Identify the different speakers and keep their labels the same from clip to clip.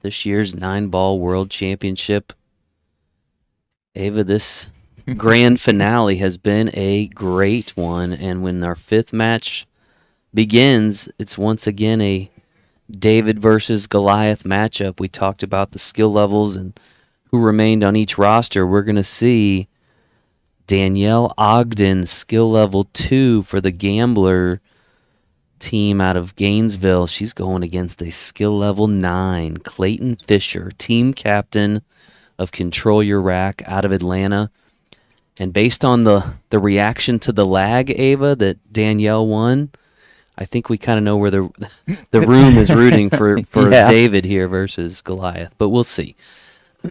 Speaker 1: this year's 9-ball world championship. Ava, this grand finale has been a great one, and when our 5th match begins, it's once again a David versus Goliath matchup. We talked about the skill levels and who remained on each roster. We're going to see Danielle Ogden, skill level 2 for the Gambler team out of Gainesville. She's going against a skill level 9, Clayton Fisher, team captain of Control Your Rack out of Atlanta. And based on the reaction to the lag, Ava, that Danielle won, I think we kind of know where the room is rooting for
Speaker 2: Yeah.
Speaker 1: David here versus Goliath. But we'll see.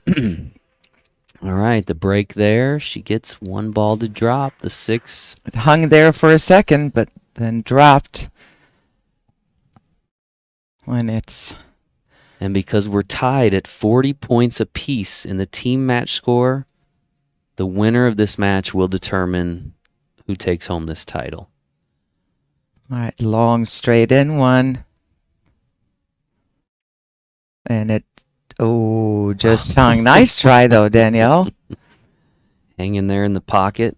Speaker 1: All right, the break there. She gets 1 ball to drop. The 6.
Speaker 2: It hung there for a second, but then dropped when it's...
Speaker 1: And because we're tied at 40 points apiece in the team match score, the winner of this match will determine who takes home this title.
Speaker 2: All right, long straight in one. And it, just hung. Nice try, though, Danielle.
Speaker 1: Hanging there in the pocket.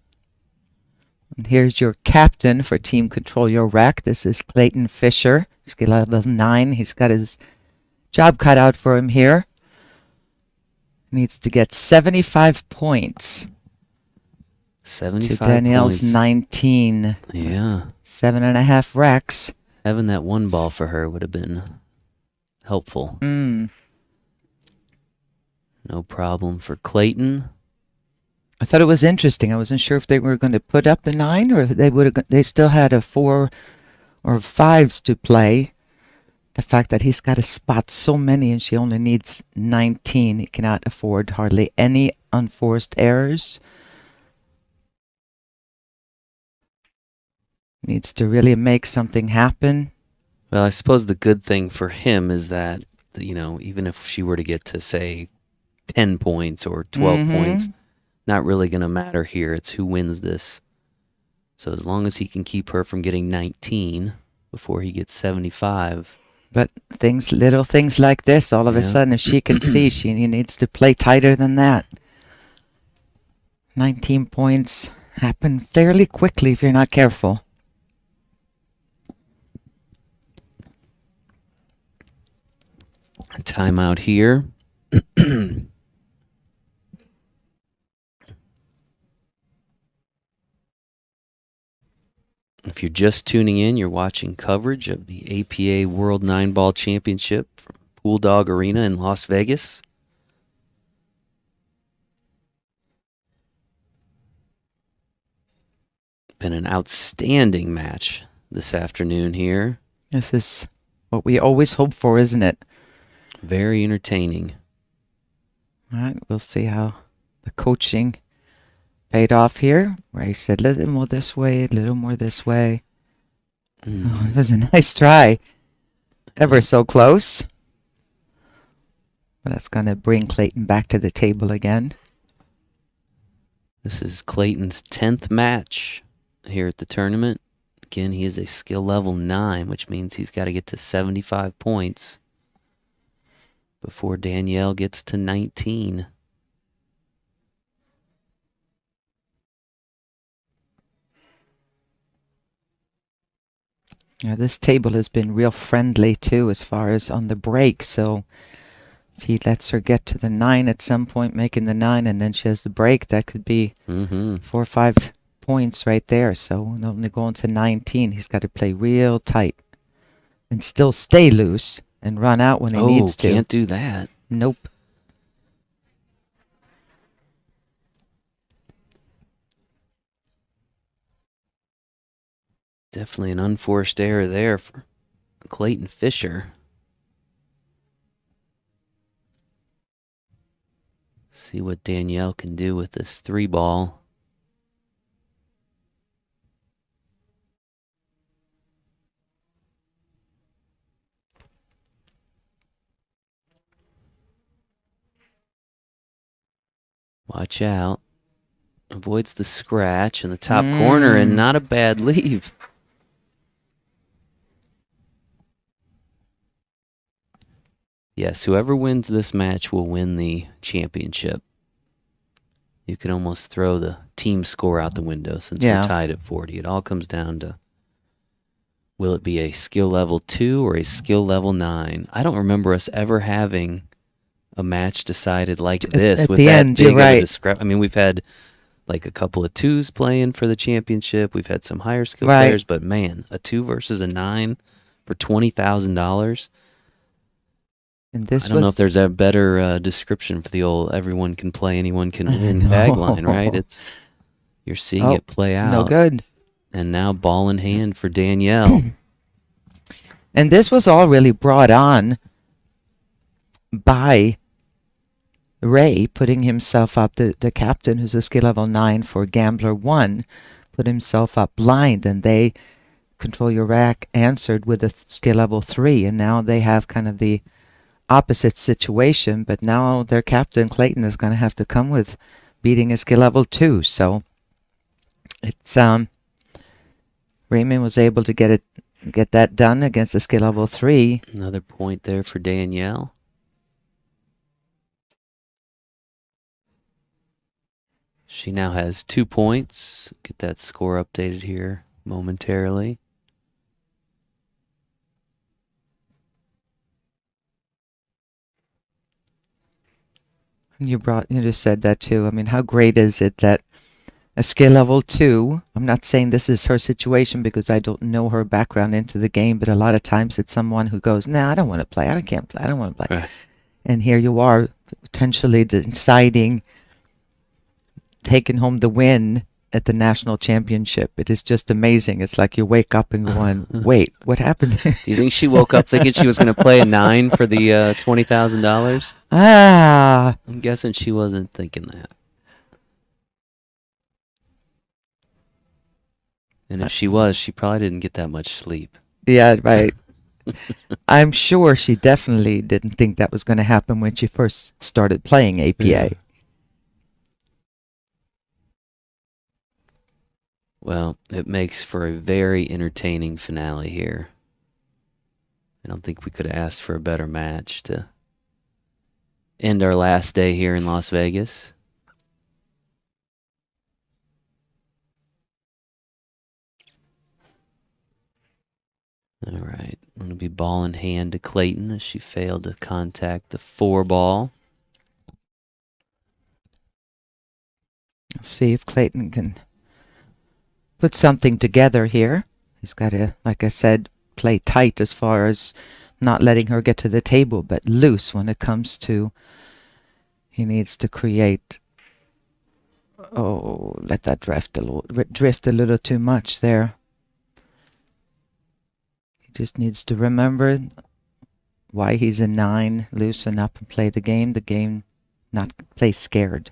Speaker 2: And here's your captain for Team Control Your Rack. This is Clayton Fisher, skill level 9. He's got his job cut out for him here. Needs to get 75 points.
Speaker 1: 75
Speaker 2: to Danielle's
Speaker 1: points.
Speaker 2: 19.
Speaker 1: Yeah.
Speaker 2: 7.5 racks.
Speaker 1: Having that 1 ball for her would have been helpful. No problem for Clayton.
Speaker 2: I thought it was interesting. I wasn't sure if they were going to put up the 9 or if they still had a 4 or 5s to play. The fact that he's got to spot so many and she only needs 19. He cannot afford hardly any unforced errors. Needs to really make something happen.
Speaker 1: Well, I suppose the good thing for him is that, even if she were to get to, say, 10 points or 12 points, not really going to matter here. It's who wins this. So as long as he can keep her from getting 19 before he gets 75.
Speaker 2: But little things like this, all of a sudden, if she can see, she needs to play tighter than that. 19 points happen fairly quickly if you're not careful.
Speaker 1: Timeout here. If you're just tuning in, you're watching coverage of the APA World 9-Ball Championship from Pool Dog Arena in Las Vegas. Been an outstanding match this afternoon here.
Speaker 2: This is what we always hope for, isn't it?
Speaker 1: Very entertaining.
Speaker 2: All right, we'll see how the coaching paid off here, where he said, a little more this way, a little more this way. Oh, it was a nice try. Ever so close. But that's going to bring Clayton back to the table again.
Speaker 1: This is Clayton's 10th match here at the tournament. Again, he is a skill level 9, which means he's got to get to 75 points before Danielle gets to 19.
Speaker 2: Yeah, this table has been real friendly too as far as on the break. So if he lets her get to the 9 at some point, making the 9, and then she has the break, that could be 4 or 5 points right there. So only going to 19. He's got to play real tight and still stay loose and run out when he needs to.
Speaker 1: Can't do that.
Speaker 2: Nope.
Speaker 1: Definitely an unforced error there for Clayton Fisher. See what Danielle can do with this 3-ball. Watch out. Avoids the scratch in the top corner, and not a bad leave. Yes, whoever wins this match will win the championship. You can almost throw the team score out the window since we're tied at 40. It all comes down to, will it be a skill level 2 or a skill level 9? I don't remember us ever having a match decided like this
Speaker 2: at
Speaker 1: with
Speaker 2: the
Speaker 1: that
Speaker 2: end,
Speaker 1: big
Speaker 2: you're
Speaker 1: of
Speaker 2: right.
Speaker 1: a discrepancy. I mean, we've had like a couple of 2s playing for the championship. We've had some higher skill players, but man, a 2 versus a 9 for $20,000.
Speaker 2: And this
Speaker 1: I don't know if there's a better description for the old "everyone can play, anyone can win" tagline, right? You're seeing it play out.
Speaker 2: No good.
Speaker 1: And now ball in hand for Danielle.
Speaker 2: And this was all really brought on by Ray putting himself up, the captain, who's a skill level 9 for Gambler 1, put himself up blind, and they, Control Your Rack, answered with a skill level 3, and now they have kind of the opposite situation, but now their captain, Clayton, is going to have to come with beating a skill level 2, so it's, Raymond was able to get that done against a skill level 3.
Speaker 1: Another point there for Danielle. She now has 2 points. Get that score updated here momentarily.
Speaker 2: You just said that too. I mean, how great is it that a skill level 2, I'm not saying this is her situation because I don't know her background into the game, but a lot of times it's someone who goes, "Nah, I don't want to play. Can't play. I don't want to play."
Speaker 1: Right.
Speaker 2: And here you are potentially deciding, taking home the win at the national championship. It is just amazing. It's like you wake up and going, "Wait, what happened?"
Speaker 1: Do you think she woke up thinking she was going to play a 9 for the $20,000? I'm guessing she wasn't thinking that. And if she was, she probably didn't get that much sleep.
Speaker 2: Yeah, right. I'm sure she definitely didn't think that was going to happen when she first started playing APA.
Speaker 1: Yeah. Well, it makes for a very entertaining finale here. I don't think we could have asked for a better match to end our last day here in Las Vegas. All right, it'll be ball in hand to Clayton as she failed to contact the 4 ball.
Speaker 2: See if Clayton can put something together here. He's got to, like I said, play tight as far as not letting her get to the table, but loose when it comes to, he needs to create, let that drift a little too much there. He just needs to remember why he's a 9, loosen up and play the game, not play scared.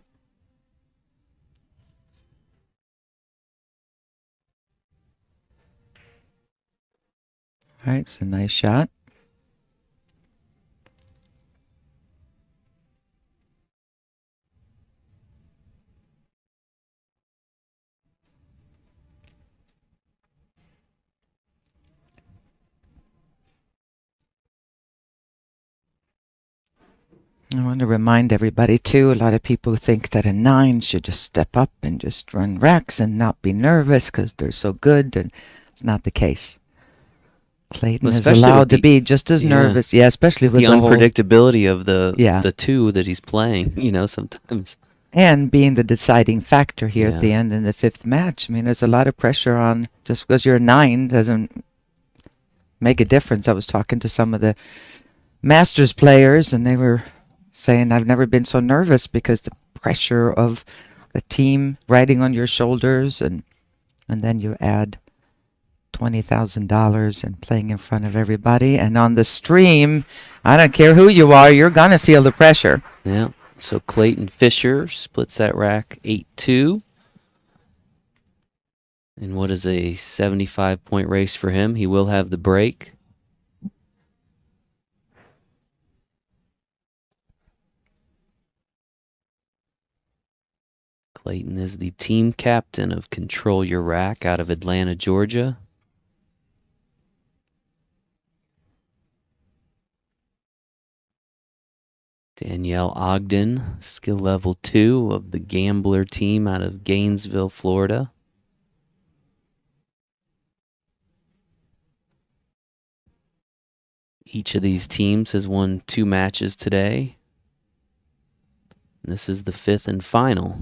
Speaker 2: All right, it's a nice shot. I want to remind everybody too, a lot of people think that a 9 should just step up and just run racks and not be nervous because they're so good, and it's not the case. Clayton is allowed to be just as nervous, especially with
Speaker 1: the unpredictability of the 2 that he's playing, sometimes.
Speaker 2: And being the deciding factor here at the end in the 5th match. I mean, there's a lot of pressure on, just because you're a 9 doesn't make a difference. I was talking to some of the Masters players, and they were saying, I've never been so nervous because the pressure of the team riding on your shoulders, and then you add $20,000 and playing in front of everybody. And on the stream, I don't care who you are, you're going to feel the pressure.
Speaker 1: Yeah. So Clayton Fisher splits that rack 8-2. And what is a 75-point race for him? He will have the break. Clayton is the team captain of Control Your Rack out of Atlanta, Georgia. Danielle Ogden, skill level 2 of the Gambler team out of Gainesville, Florida. Each of these teams has won 2 matches today. This is the 5th and final.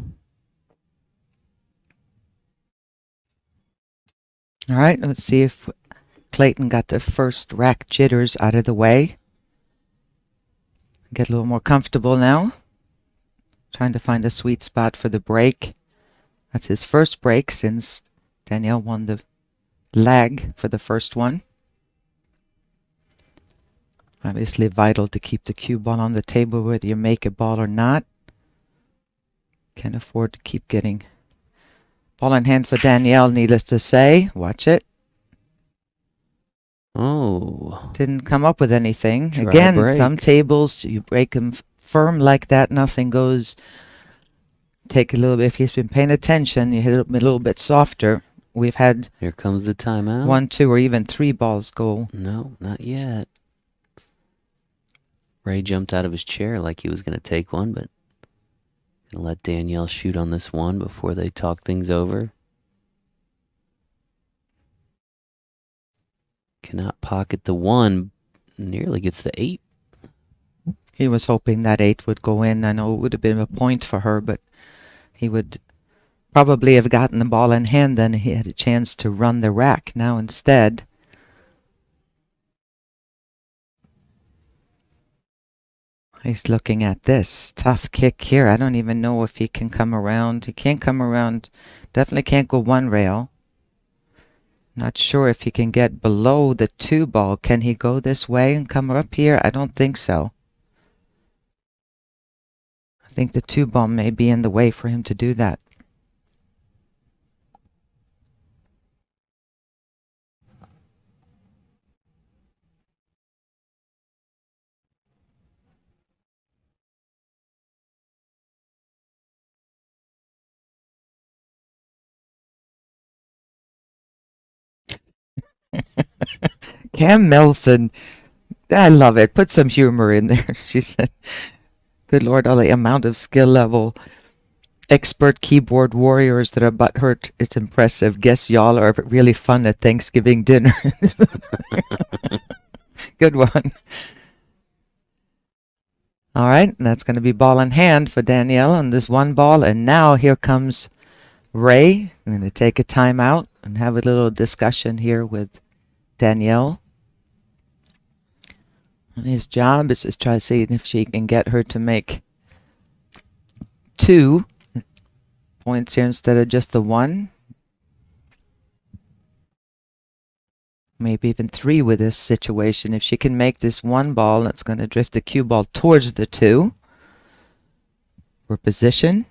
Speaker 2: All right, let's see if Clayton got the first rack jitters out of the way. Get a little more comfortable now. Trying to find the sweet spot for the break. That's his first break since Danielle won the lag for the first one. Obviously vital to keep the cue ball on the table whether you make a ball or not. Can't afford to keep getting ball in hand for Danielle, needless to say. Watch it.
Speaker 1: Oh.
Speaker 2: Didn't come up with anything.
Speaker 1: Dry
Speaker 2: Again,
Speaker 1: break.
Speaker 2: some tables, you break them firm like that, nothing goes. Take a little bit, if he's been paying attention, you hit it a little bit softer. We've had
Speaker 1: Here comes the timeout.
Speaker 2: 1, 2, or even 3 balls go.
Speaker 1: No, not yet. Ray jumped out of his chair like he was going to take one, but gonna let Danielle shoot on this one before they talk things over. Cannot pocket the 1. Nearly gets the 8.
Speaker 2: He was hoping that 8 would go in. I know it would have been a point for her, but he would probably have gotten the ball in hand, then he had a chance to run the rack. Now instead, he's looking at this tough kick here. I don't even know if he can come around. He can't come around. Definitely can't go 1 rail. Not sure if he can get below the 2 ball. Can he go this way and come up here? I don't think so. I think the 2 ball may be in the way for him to do that. Cam Melson, I love it. Put some humor in there. She said, good Lord, all the amount of skill level expert keyboard warriors that are butthurt. It's impressive. Guess y'all are really fun at Thanksgiving dinner. Good one. All right, that's going to be ball in hand for Danielle on this 1 ball. And now here comes Ray. I'm going to take a timeout and have a little discussion here with Danielle. His job is to try to see if she can get her to make 2 points here instead of just the 1. Maybe even 3 with this situation. If she can make this 1 ball, that's going to drift the cue ball towards the 2 for position.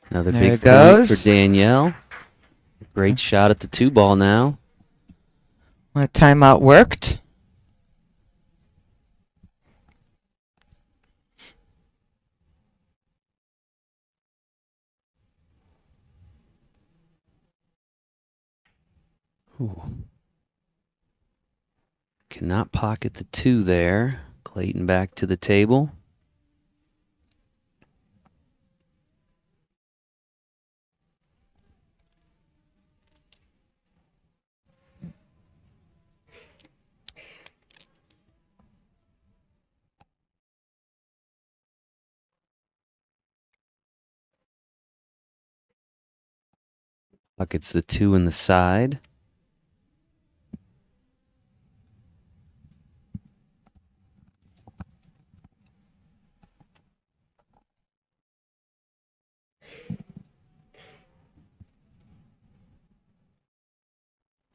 Speaker 1: Another
Speaker 2: There
Speaker 1: big
Speaker 2: it
Speaker 1: point
Speaker 2: goes.
Speaker 1: for Danielle. Great shot at the 2 ball now.
Speaker 2: Well, timeout worked.
Speaker 1: Ooh. Cannot pocket the 2 there. Clayton back to the table. Pockets the 2 in the side.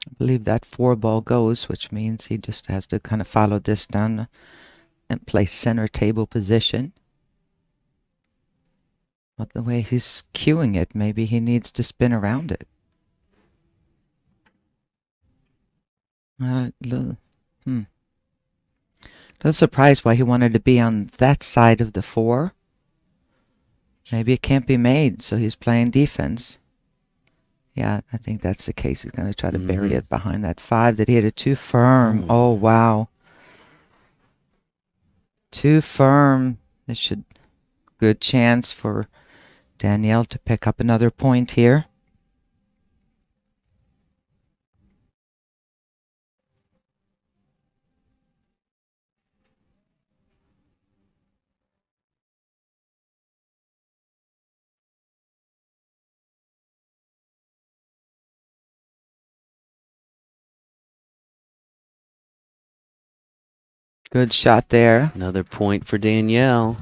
Speaker 2: I believe that 4 ball goes, which means he just has to kind of follow this down and play center table position. But the way he's cueing it, maybe he needs to spin around it. A little surprised why he wanted to be on that side of the 4. Maybe it can't be made, so he's playing defense. Yeah, I think that's the case. He's going to try to bury it behind that 5 that he hit it too firm. Oh, wow. Too firm. This should good chance for Danielle to pick up another point here. Good shot there.
Speaker 1: Another point for Danielle.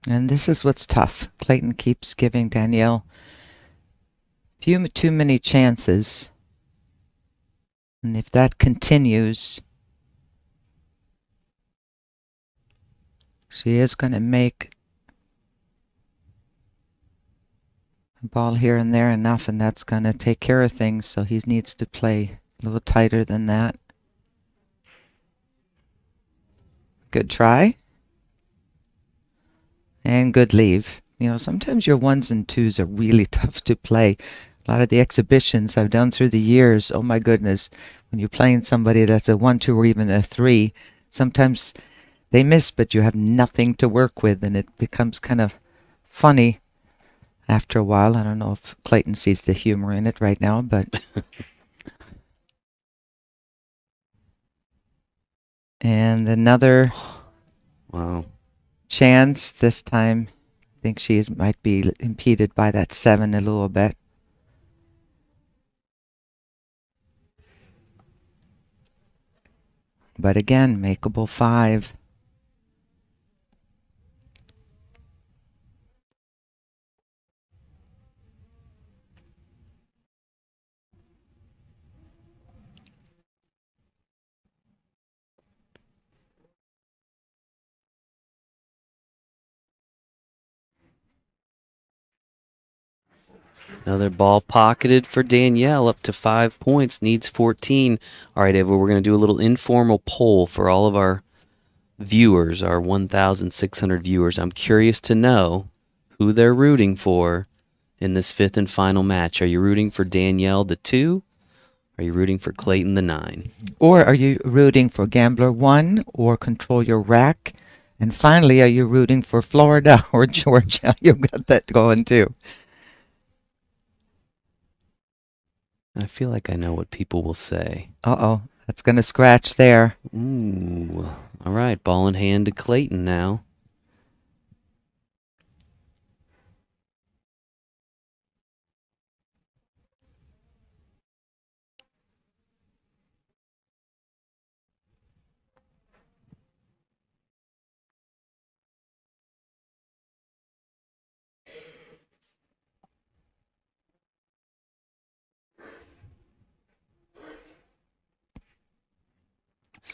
Speaker 2: And this is what's tough. Clayton keeps giving Danielle few too many chances. And if that continues, she is going to make a ball here and there enough, and that's going to take care of things. So he needs to play a little tighter than that. Good try. And good leave. You know, sometimes your 1s and 2s are really tough to play. A lot of the exhibitions I've done through the years, oh my goodness, when you're playing somebody that's a 1, 2, or even a 3, sometimes they miss, but you have nothing to work with, and it becomes kind of funny after a while. I don't know if Clayton sees the humor in it right now, but... And another
Speaker 1: Wow.
Speaker 2: chance. This time, I think she might be impeded by that 7 a little bit. But again, makeable 5.
Speaker 1: Another ball pocketed for Danielle, up to 5 points, needs 14. All right, Ava, we're going to do a little informal poll for all of our viewers, our 1,600 viewers. I'm curious to know who they're rooting for in this 5th and final match. Are you rooting for Danielle, the 2? Are you rooting for Clayton, the 9?
Speaker 2: Or are you rooting for Gambler 1 or Control Your Rack? And finally, are you rooting for Florida or Georgia? You've got that going too.
Speaker 1: I feel like I know what people will say.
Speaker 2: Uh-oh, that's going to scratch there.
Speaker 1: Ooh. All right, ball in hand to Clayton now.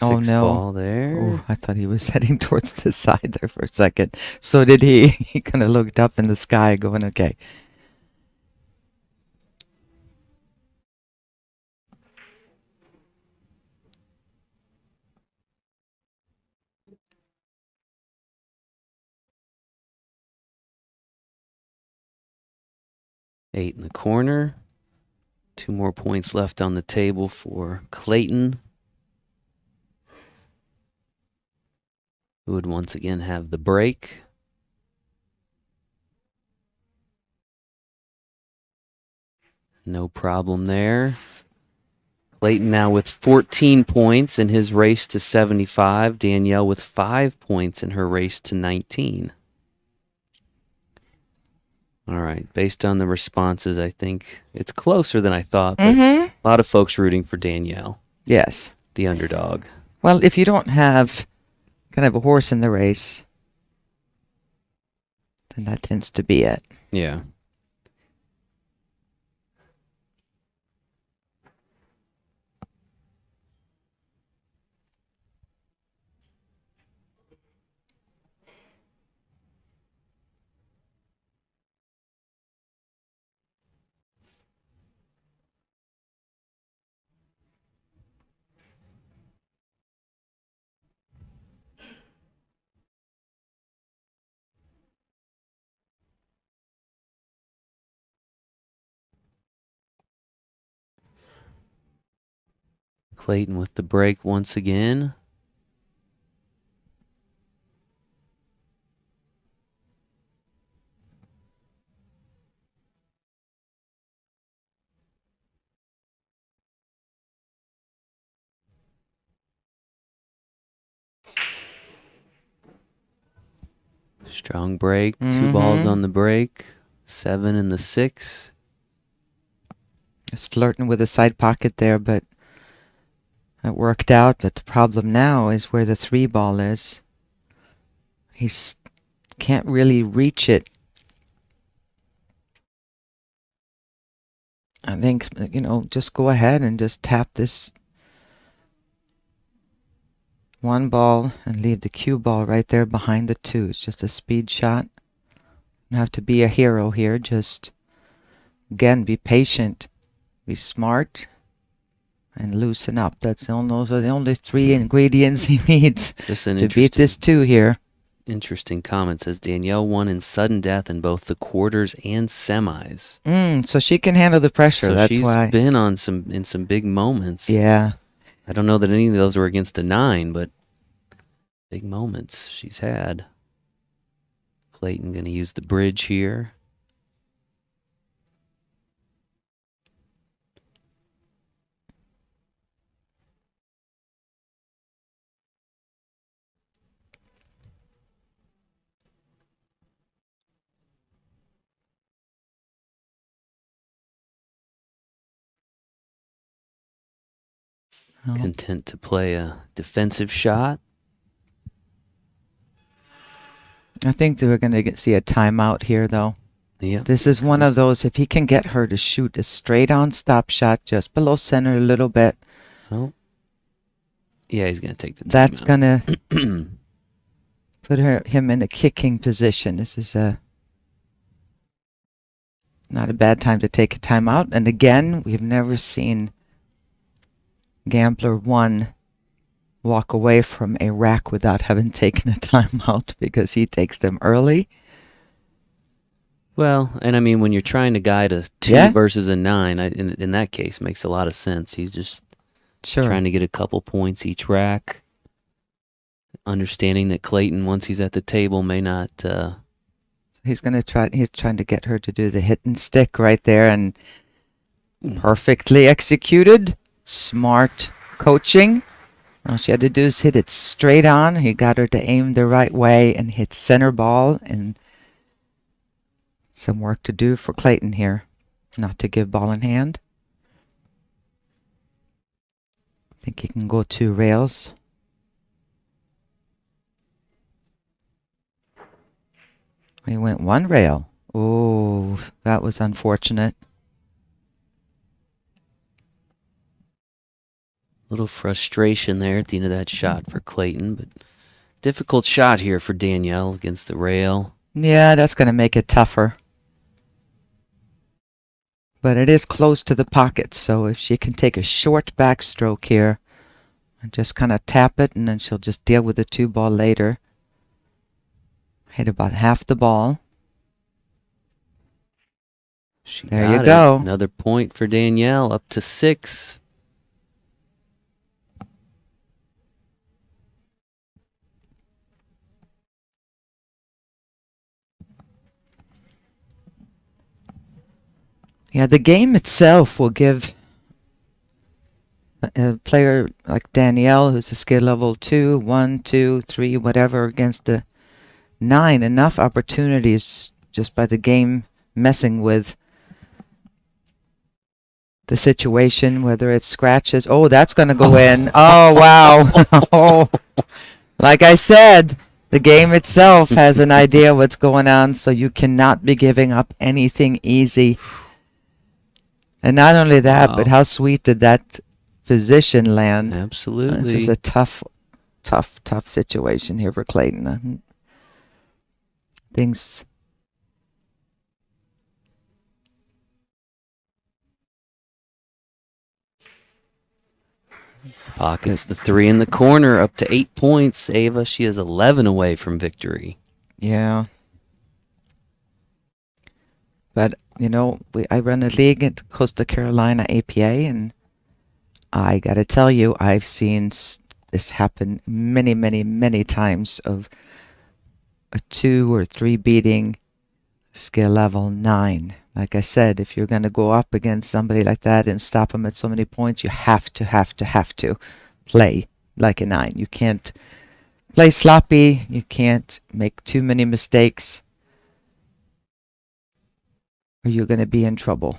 Speaker 2: Oh,
Speaker 1: 6
Speaker 2: no.
Speaker 1: ball there.
Speaker 2: Oh, I thought he was heading towards the side there for a second. So did he. He kind of looked up in the sky going, okay.
Speaker 1: Eight in the corner. 2 more points left on the table for Clayton, who would once again have the break. No problem there. Clayton now with 14 points in his race to 75. Danielle with 5 points in her race to 19. All right. Based on the responses, I think it's closer than I thought, but a lot of folks rooting for Danielle.
Speaker 2: Yes.
Speaker 1: The underdog.
Speaker 2: Well, if you don't have kind of a horse in the race, then that tends to be it.
Speaker 1: Yeah. Clayton with the break once again. Strong break. 2 balls on the break. 7 in the 6.
Speaker 2: Just flirting with the side pocket there, but it worked out. But the problem now is where the 3 ball is. He can't really reach it. I think, you know, just go ahead and just tap this 1 ball and leave the cue ball right there behind the 2. It's just a speed shot. You have to be a hero here. Just, again, be patient, be smart, and loosen up. Those are the only 3 ingredients he needs to beat this 2 here.
Speaker 1: Interesting comment. Says Danielle won in sudden death in both the quarters and semis.
Speaker 2: So she can handle the pressure.
Speaker 1: So
Speaker 2: That's
Speaker 1: she's
Speaker 2: why.
Speaker 1: been on some big moments.
Speaker 2: Yeah.
Speaker 1: I don't know that any of those were against a 9, but big moments she's had. Clayton going to use the bridge here. Content to play a defensive shot.
Speaker 2: I think that we're going to see a timeout here, though.
Speaker 1: Yeah.
Speaker 2: This is one of those, if he can get her to shoot a straight-on stop shot just below center a little bit.
Speaker 1: Oh. Yeah, he's going to take the timeout.
Speaker 2: That's going to put him in a kicking position. This is not a bad time to take a timeout. And again, we've never seen Gambler 1 walk away from a rack without having taken a timeout because he takes them early.
Speaker 1: Well, and I mean, when you're trying to guide a 2 versus a 9, in that case, makes a lot of sense. He's just trying to get a couple points each rack. Understanding that Clayton, once he's at the table, may not...
Speaker 2: He's trying to get her to do the hit and stick right there, and perfectly executed. Smart coaching. All she had to do is hit it straight on. He got her to aim the right way and hit center ball, and some work to do for Clayton here. Not to give ball in hand. I think he can go 2 rails. He went 1 rail. Oh, that was unfortunate.
Speaker 1: Little frustration there at the end of that shot for Clayton, but difficult shot here for Danielle against the rail.
Speaker 2: Yeah, that's going to make it tougher. But it is close to the pocket, so if she can take a short backstroke here and just kind of tap it, and then she'll just deal with the 2 ball later. Hit about half the ball. There you go.
Speaker 1: Another point for Danielle, up to 6.
Speaker 2: Yeah, the game itself will give a player like Danielle, who's a skill level 2, 1, 2, 3, whatever, against a 9, enough opportunities just by the game messing with the situation, whether it's scratches. Oh, that's going to go in. Oh, wow. Oh, like I said, the game itself has an idea what's going on, so you cannot be giving up anything easy. And not only that, but how sweet did that position land?
Speaker 1: Absolutely.
Speaker 2: This is a tough situation here for Clayton. Things...
Speaker 1: Pockets the 3 in the corner, up to 8 points. Ava, she is 11 away from victory.
Speaker 2: Yeah. But, you know, I run a league at Coastal Carolina APA, and I gotta tell you, I've seen this happen many, many, many times of a 2 or 3 beating skill level 9. Like I said, if you're gonna go up against somebody like that and stop them at so many points, you have to play like a 9. You can't play sloppy. You can't make too many mistakes, or you're gonna be in trouble.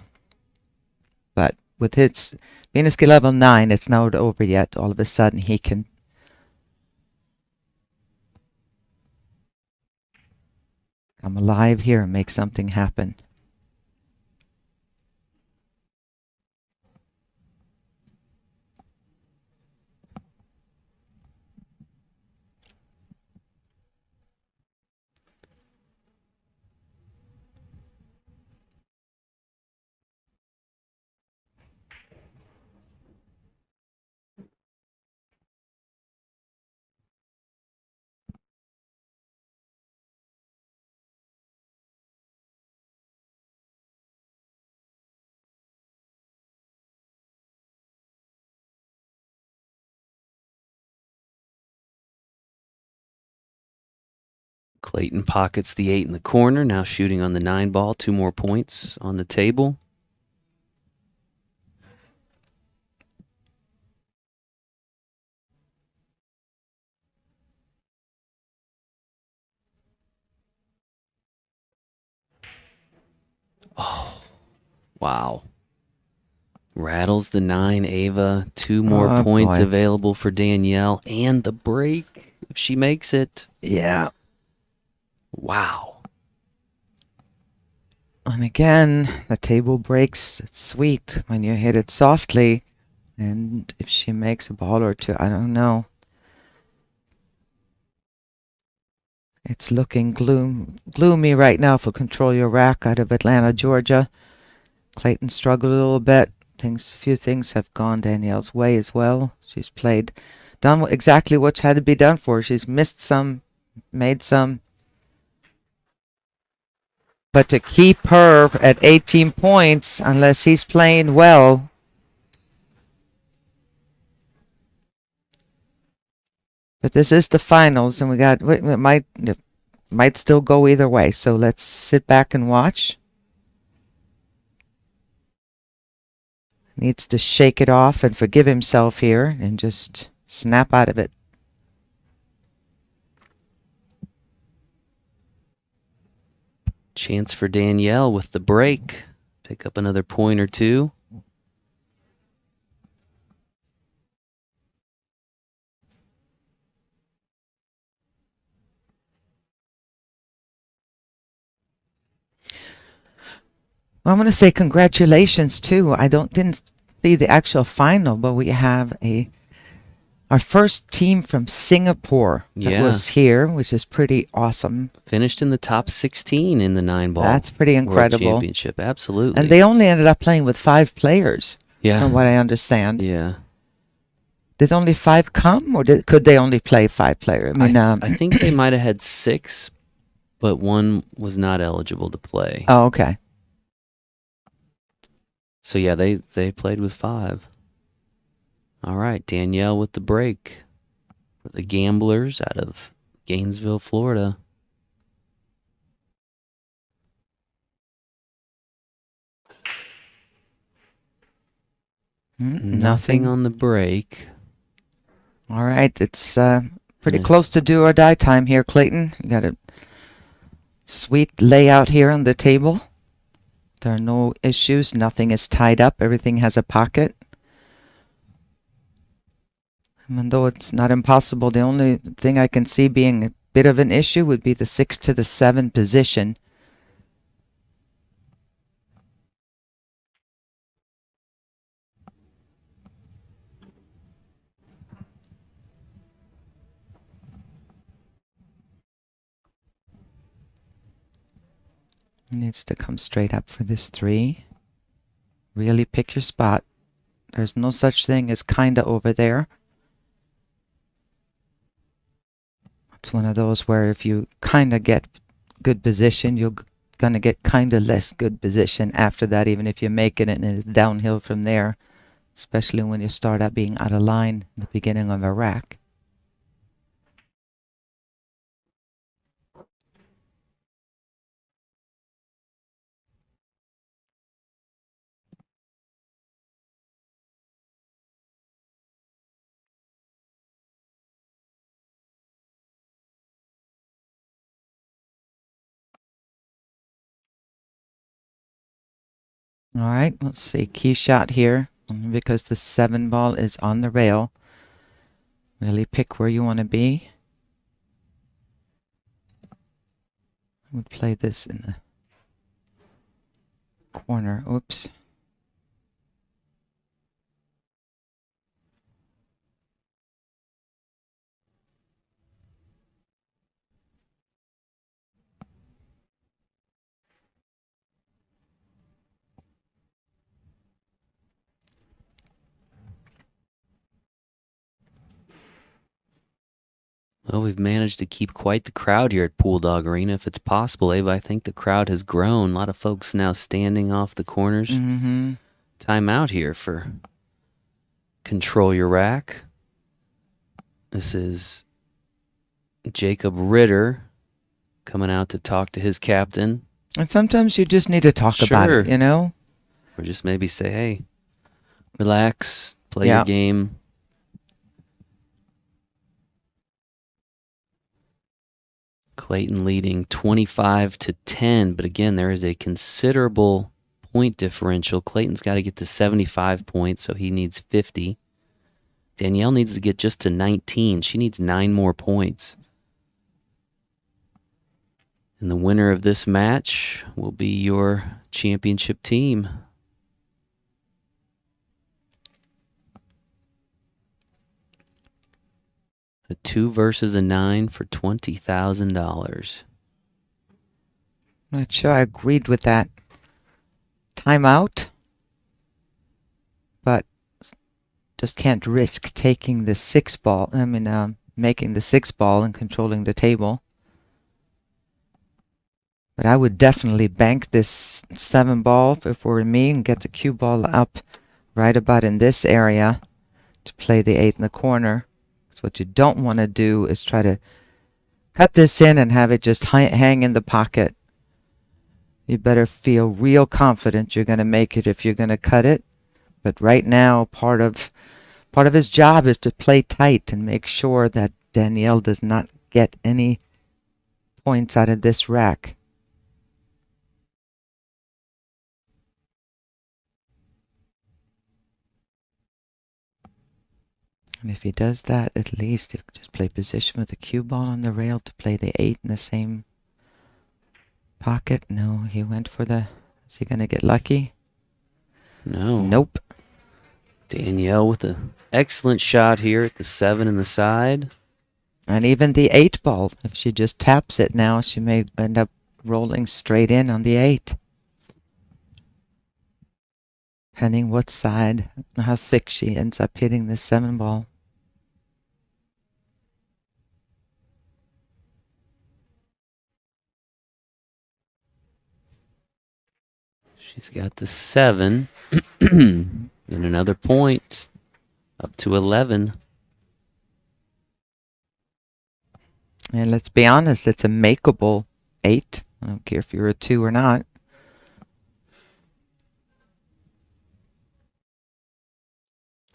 Speaker 2: But with its being a skill level 9, it's not over yet. All of a sudden, he can come alive here and make something happen.
Speaker 1: Clayton pockets the 8 in the corner, now shooting on the 9 ball. 2 more points on the table. Oh, wow. Rattles the 9, Ava. 2 more points
Speaker 2: boy.
Speaker 1: available for Danielle. And the break, if she makes it.
Speaker 2: Yeah.
Speaker 1: Wow.
Speaker 2: And again, the table breaks. It's sweet when you hit it softly. And if she makes a ball or two, I don't know. It's looking gloomy right now for Control Your Rack out of Atlanta, Georgia. Clayton struggled a little bit. A few things have gone Danielle's way as well. She's done exactly what had to be done for her. She's missed some, made some. But to keep her at 18 points, unless he's playing well, but this is the finals, and it might still go either way. So let's sit back and watch. Needs to shake it off and forgive himself here and just snap out of it.
Speaker 1: Chance for Danielle with the break. Pick up another point or two.
Speaker 2: Well, I'm going to say congratulations too. Didn't see the actual final, but we have our first team from Singapore that was here, which is pretty awesome.
Speaker 1: Finished in the top 16 in the 9 ball.
Speaker 2: That's pretty incredible.
Speaker 1: World Championship, absolutely.
Speaker 2: And they only ended up playing with 5 players, from what I understand.
Speaker 1: Yeah.
Speaker 2: Did only 5 come, or could they only play 5 players? I mean,
Speaker 1: I think they might have had 6, but one was not eligible to play.
Speaker 2: Oh, okay.
Speaker 1: So yeah, they played with 5. All right, Danielle with the break for the Gamblers out of Gainesville, Florida. Nothing on the break.
Speaker 2: All right, it's pretty close to do or die time here, Clayton. You got a sweet layout here on the table. There are no issues. Nothing is tied up. Everything has a pocket. Even though it's not impossible, the only thing I can see being a bit of an issue would be the 6 to the 7 position. Needs to come straight up for this 3. Really pick your spot. There's no such thing as kinda over there. It's one of those where if you kinda get good position, you're gonna get kinda less good position after that, even if you make it and it's downhill from there. especially when you start out being out of line in the beginning of a rack. All right, let's see. Key shot here, because the 7 ball is on the rail. Really pick where you want to be. I would play this in the corner. Oops.
Speaker 1: Well, we've managed to keep quite the crowd here at Pool Dog Arena. If it's possible, Ava, I think the crowd has grown. A lot of folks now standing off the corners.
Speaker 2: Mm-hmm.
Speaker 1: Time out here for Control Your Rack. This is Jacob Ritter coming out to talk to his captain.
Speaker 2: And sometimes you just need to talk about
Speaker 1: Sure.
Speaker 2: it, you know?
Speaker 1: Or just maybe say, hey, relax, play
Speaker 2: Yeah.
Speaker 1: your game. Clayton leading 25-10, but again, there is a considerable point differential. Clayton's got to get to 75 points, so he needs 50. Danielle needs to get just to 19. She needs 9 more points. And the winner of this match will be your championship team. A 2 versus a 9 for $20,000.
Speaker 2: I'm not sure I agreed with that timeout, but just can't risk taking the 6 ball. I mean, making the 6 ball and controlling the table. But I would definitely bank this 7 ball if it were me and get the cue ball up right about in this area to play the 8 in the corner. So what you don't want to do is try to cut this in and have it just hang in the pocket. You better feel real confident you're going to make it if you're going to cut it. But right now, part of his job is to play tight and make sure that Danielle does not get any points out of this rack. And if he does that, at least he could just play position with the cue ball on the rail to play the 8 in the same pocket. No, he went for the... Is he going to get lucky?
Speaker 1: No.
Speaker 2: Nope.
Speaker 1: Danielle with an excellent shot here at the 7 in the side.
Speaker 2: And even the 8 ball, if she just taps it now, she may end up rolling straight in on the 8. Depending what side, how thick she ends up hitting the 7 ball.
Speaker 1: She's got the 7. And another point. Up to 11.
Speaker 2: And let's be honest, it's a makeable 8. I don't care if you're a 2 or not.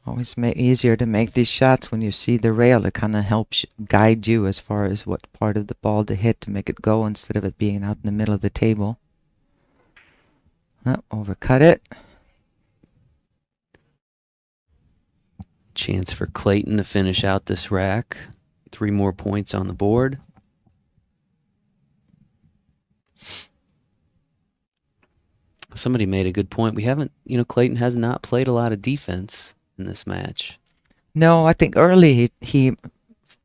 Speaker 2: Always easier to make these shots when you see the rail. It kind of helps guide you as far as what part of the ball to hit to make it go instead of it being out in the middle of the table. Oh, overcut it.
Speaker 1: Chance for Clayton to finish out this rack. 3 more points on the board. Somebody made a good point. We haven't, Clayton has not played a lot of defense in this match.
Speaker 2: No, I think early he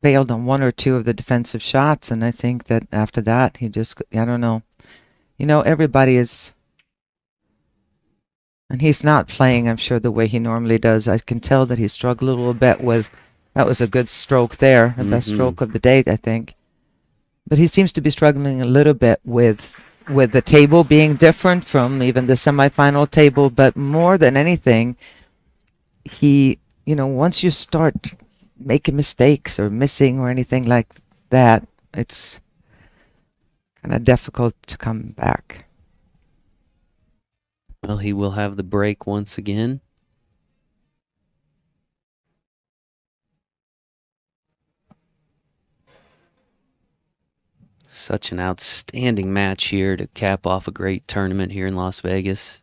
Speaker 2: failed on 1 or 2 of the defensive shots, and I think that after that he just, I don't know. Everybody is, and he's not playing, I'm sure, the way he normally does. I can tell that he struggled a little bit with, that was a good stroke there, the best stroke of the day, I think. But he seems to be struggling a little bit with the table being different from even the semifinal table, but more than anything, he, once you start making mistakes or missing or anything like that, it's kind of difficult to come back.
Speaker 1: Well, he will have the break once again. Such an outstanding match here to cap off a great tournament here in Las Vegas.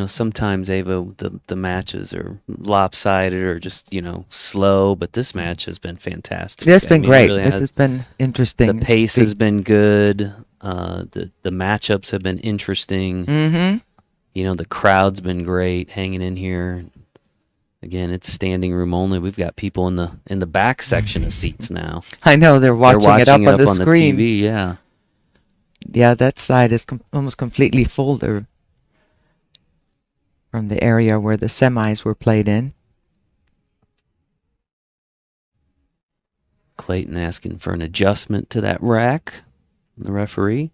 Speaker 1: Sometimes, Ava, the matches are lopsided or just, slow, but this match has been fantastic.
Speaker 2: It's been great.
Speaker 1: Really
Speaker 2: this has been interesting.
Speaker 1: The pace has been good. The matchups have been interesting.
Speaker 2: Mm-hmm.
Speaker 1: The crowd's been great hanging in here. Again, it's standing room only. We've got people in the back section of seats now.
Speaker 2: I know they're watching it up on the screen.
Speaker 1: TV, yeah.
Speaker 2: Yeah, that side is almost completely full there from the area where the semis were played in.
Speaker 1: Clayton asking for an adjustment to that rack from the referee.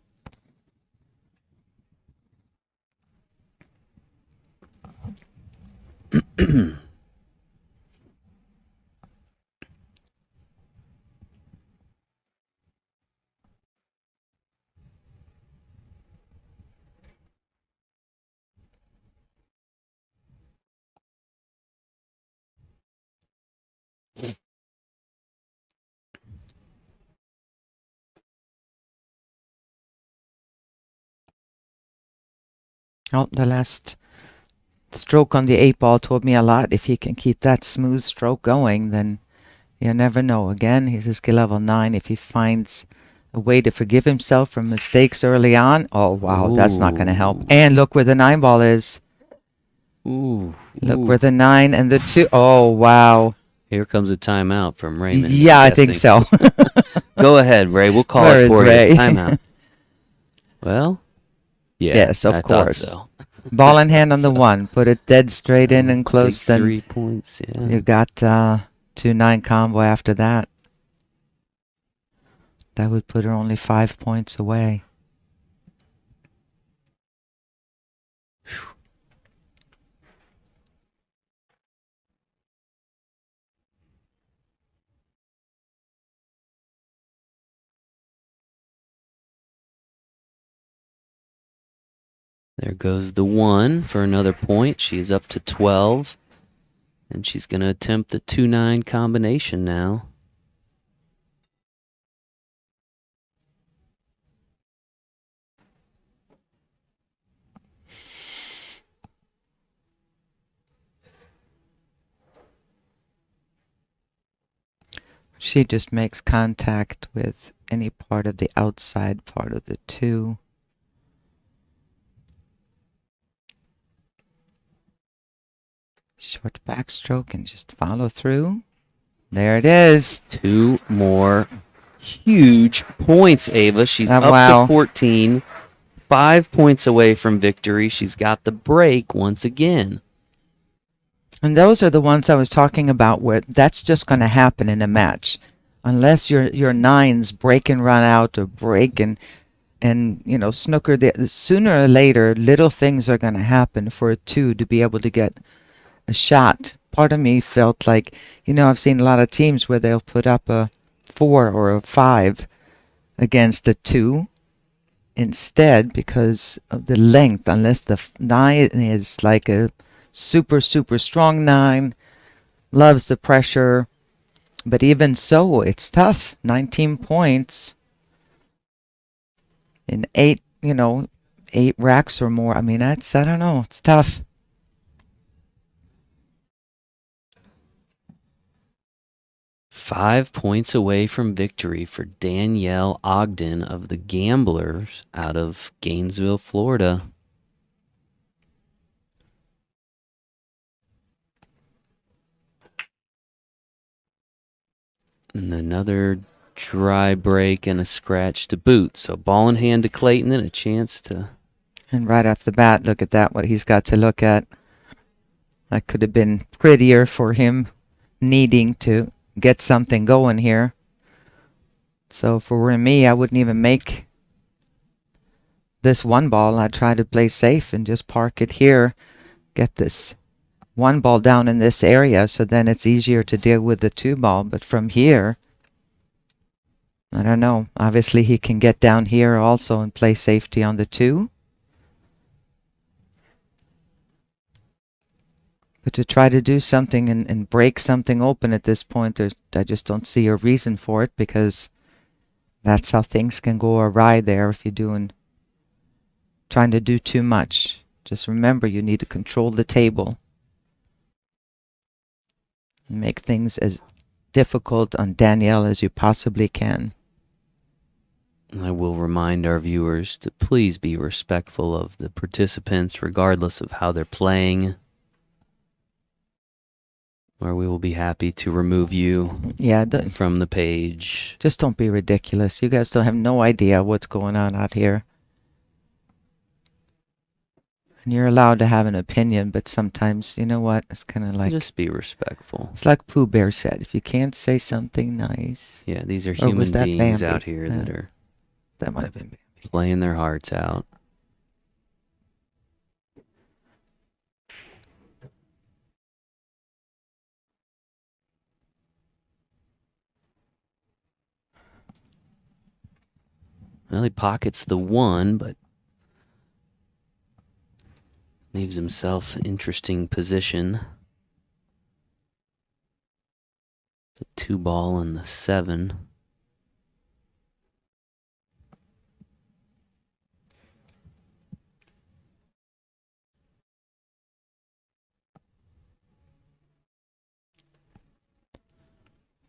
Speaker 2: Oh, the last stroke on the 8-ball told me a lot. If he can keep that smooth stroke going, then you never know. Again, he's a skill level 9. If he finds a way to forgive himself from mistakes early on, oh, wow, that's not going to help. And look where the 9-ball is. Look where the 9 and the 2. Oh, wow.
Speaker 1: Here comes a timeout from Raymond.
Speaker 2: Yeah, I think so.
Speaker 1: Go ahead, Ray. We'll call
Speaker 2: Where
Speaker 1: it for
Speaker 2: Ray?
Speaker 1: you. Timeout. Well, yeah.
Speaker 2: Yes, of
Speaker 1: I
Speaker 2: course.
Speaker 1: Thought so.
Speaker 2: Ball in hand on the 1. Put it dead straight in and close. Then
Speaker 1: 3 points, yeah.
Speaker 2: you got 2-9 combo after that. That would put her only 5 points away.
Speaker 1: There goes the 1 for another point. She's up to 12. And she's going to attempt the 2-9 combination now.
Speaker 2: She just makes contact with any part of the outside part of the 2. Short backstroke and just follow through. There it is.
Speaker 1: 2 more huge points, Ava. She's up
Speaker 2: wow.
Speaker 1: to 14. 5 points away from victory. She's got the break once again.
Speaker 2: And those are the ones I was talking about where that's just going to happen in a match. Unless your 9s break and run out or break and snooker, sooner or later, little things are going to happen for a 2 to be able to get a shot. Part of me felt like, I've seen a lot of teams where they'll put up a 4 or a 5 against a 2 instead because of the length, unless the 9 is like a super, super strong 9, loves the pressure. But even so, it's tough. 19 points in 8 racks or more. I mean, I don't know. It's tough.
Speaker 1: Five points away from victory for Danielle Ogden of the Gamblers out of Gainesville, Florida. And another dry break and a scratch to boot. So ball in hand to Clayton and a chance to...
Speaker 2: And right off the bat, look at that, what he's got to look at. That could have been prettier for him needing to get something going here. So for me, I wouldn't even make this one ball, I'd try to play safe and just park it here. Get this one ball down in this area, so then it's easier to deal with the two ball. But from here, I don't know. Obviously, he can get down here also and play safety on the two. But to try to do something and break something open at this point, I just don't see a reason for it, because that's how things can go awry there if you're trying to do too much. Just remember, you need to control the table and make things as difficult on Danielle as you possibly can.
Speaker 1: I will remind our viewers to please be respectful of the participants, regardless of how they're playing, or we will be happy to remove you from the page.
Speaker 2: Just don't be ridiculous. You guys don't have no idea what's going on out here. And you're allowed to have an opinion, but sometimes, you know what? It's kind of like...
Speaker 1: Just be respectful.
Speaker 2: It's like Pooh Bear said, if you can't say something nice...
Speaker 1: Yeah, these are human beings Bambi? Out here that are...
Speaker 2: That might have been Bambi.
Speaker 1: Playing their hearts out. Well, he pockets the one, but leaves himself an interesting position. The two ball and the 7.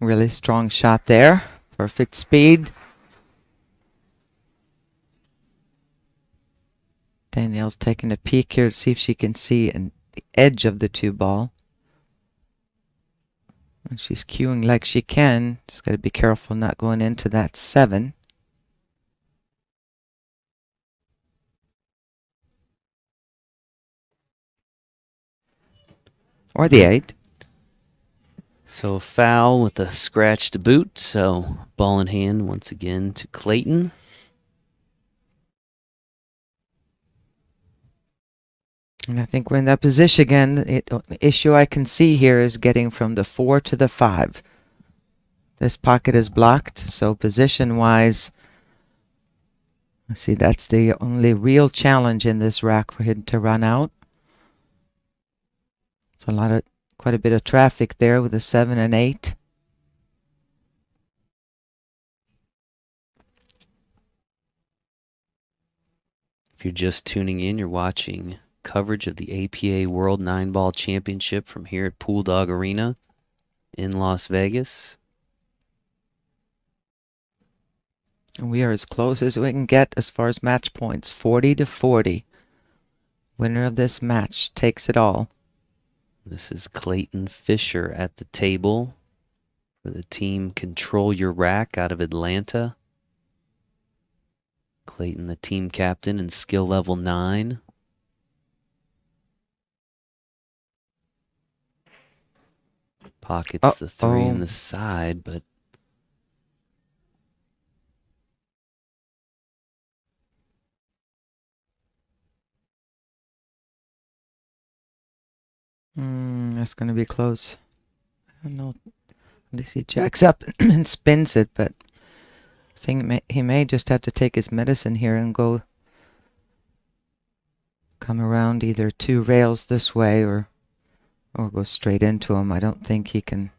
Speaker 2: Really strong shot there. Perfect speed. Danielle's taking a peek here to see if she can see the edge of the two ball. And she's cueing like she can. Just got to be careful not going into that 7. Or the 8.
Speaker 1: So a foul with a scratched boot. So ball in hand once again to Clayton.
Speaker 2: And I think we're in that position again. The issue I can see here is getting from the 4 to the 5. This pocket is blocked, so position-wise, I see that's the only real challenge in this rack for him to run out. So quite a bit of traffic there with the 7 and 8.
Speaker 1: If you're just tuning in, you're watching coverage of the APA World 9-Ball Championship from here at Pool Dog Arena in Las Vegas.
Speaker 2: And we are as close as we can get as far as match points, 40-40. Winner of this match takes it all.
Speaker 1: This is Clayton Fisher at the table for the team Control Your Rack out of Atlanta. Clayton, the team captain and skill level 9. Pockets the 3 in the side, but
Speaker 2: that's going to be close. I don't know. At least he jacks up and spins it, but I think he may just have to take his medicine here and come around either 2 rails this way or go straight into him. I don't think he can.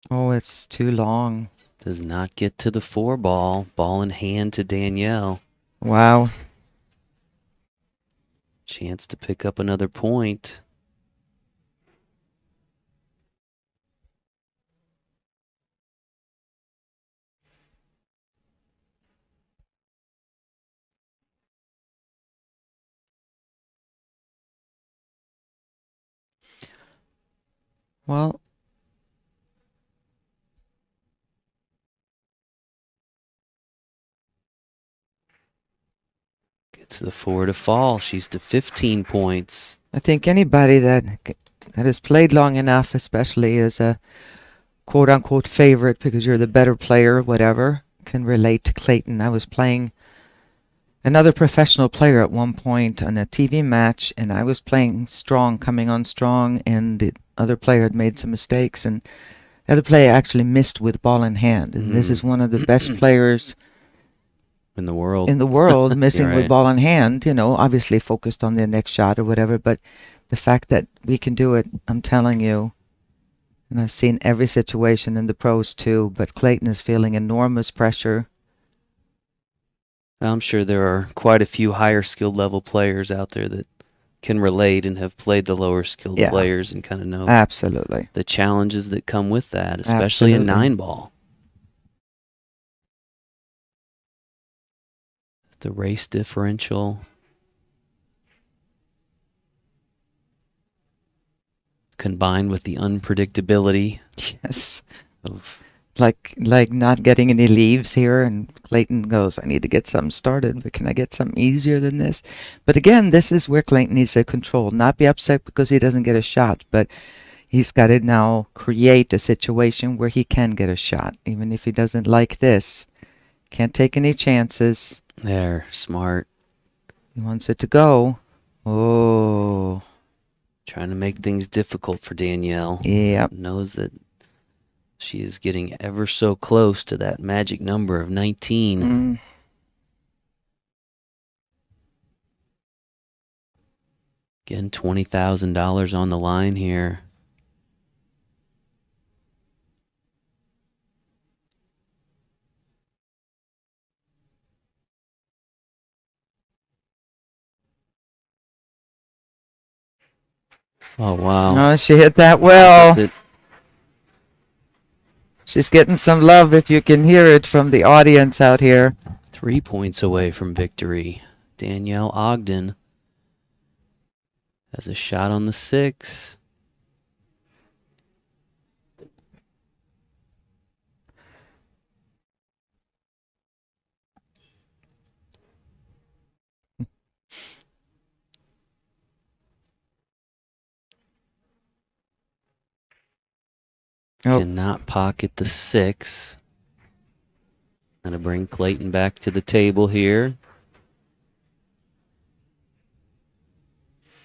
Speaker 2: Oh, it's too long.
Speaker 1: Does not get to the 4 ball. Ball in hand to Danielle.
Speaker 2: Wow.
Speaker 1: Chance to pick up another point.
Speaker 2: Well,
Speaker 1: Gets the 4 to fall. She's to 15 points.
Speaker 2: I think anybody that has played long enough, especially as a quote unquote favorite because you're the better player, whatever, can relate to Clayton. I was playing another professional player at one point on a TV match, and I was playing strong, coming on strong, and the other player had made some mistakes, and the other player actually missed with ball in hand. And this is one of the best players
Speaker 1: in the world.
Speaker 2: Missing
Speaker 1: You're
Speaker 2: with
Speaker 1: right.
Speaker 2: ball in hand, obviously focused on the next shot or whatever, but the fact that we can do it, I'm telling you, and I've seen every situation in the pros too, but Clayton is feeling enormous pressure.
Speaker 1: I'm sure there are quite a few higher skilled level players out there that can relate and have played the lower skilled
Speaker 2: Yeah.
Speaker 1: players and kind of know
Speaker 2: Absolutely.
Speaker 1: the challenges that come with that, especially in
Speaker 2: Absolutely.
Speaker 1: 9-ball. The race differential. Combined with the unpredictability
Speaker 2: Yes.
Speaker 1: of
Speaker 2: Like not getting any leaves here, and Clayton goes, I need to get something started, but can I get something easier than this? But again, this is where Clayton needs to control, not be upset because he doesn't get a shot, but he's got to now create a situation where he can get a shot, even if he doesn't like this. Can't take any chances.
Speaker 1: there, smart.
Speaker 2: He wants it to go. Oh,
Speaker 1: Trying to make things difficult for Danielle.
Speaker 2: yep.
Speaker 1: Knows that she is getting ever so close to that magic number of 19. Again, $20,000 on the line here. Oh, wow.
Speaker 2: Oh, she hit that well.
Speaker 1: Opposite.
Speaker 2: She's getting some love if you can hear it from the audience out here.
Speaker 1: 3 points away from victory. Danielle Ogden has a shot on the 6.
Speaker 2: Oh.
Speaker 1: Cannot pocket the 6. Gonna bring Clayton back to the table here.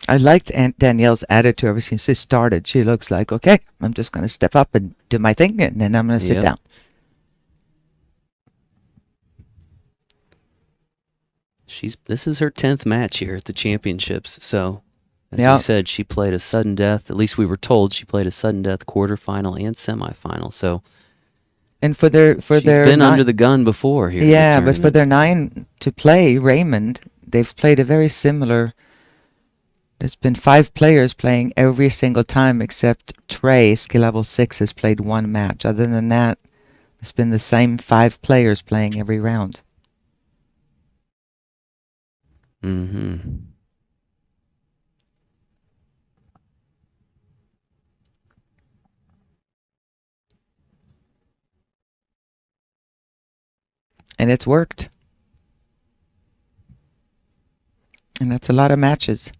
Speaker 2: I liked Aunt Danielle's attitude ever since she started. She looks like, okay, I'm just going to step up and do my thing, and then I'm going to sit
Speaker 1: Yep.
Speaker 2: down.
Speaker 1: This is her 10th match here at the championships. So, as
Speaker 2: Yeah.
Speaker 1: we said, she played a sudden death. At least we were told she played a sudden death quarterfinal and semifinal. So,
Speaker 2: And for their
Speaker 1: she's been under the gun before here.
Speaker 2: yeah,
Speaker 1: in the
Speaker 2: but for their 9 to play Raymond, they've played a very similar. There's been 5 players playing every single time except Trey, skill level 6, has played 1 match. Other than that, it's been the same 5 players playing every round.
Speaker 1: Mm-hmm.
Speaker 2: And it's worked. And that's a lot of matches.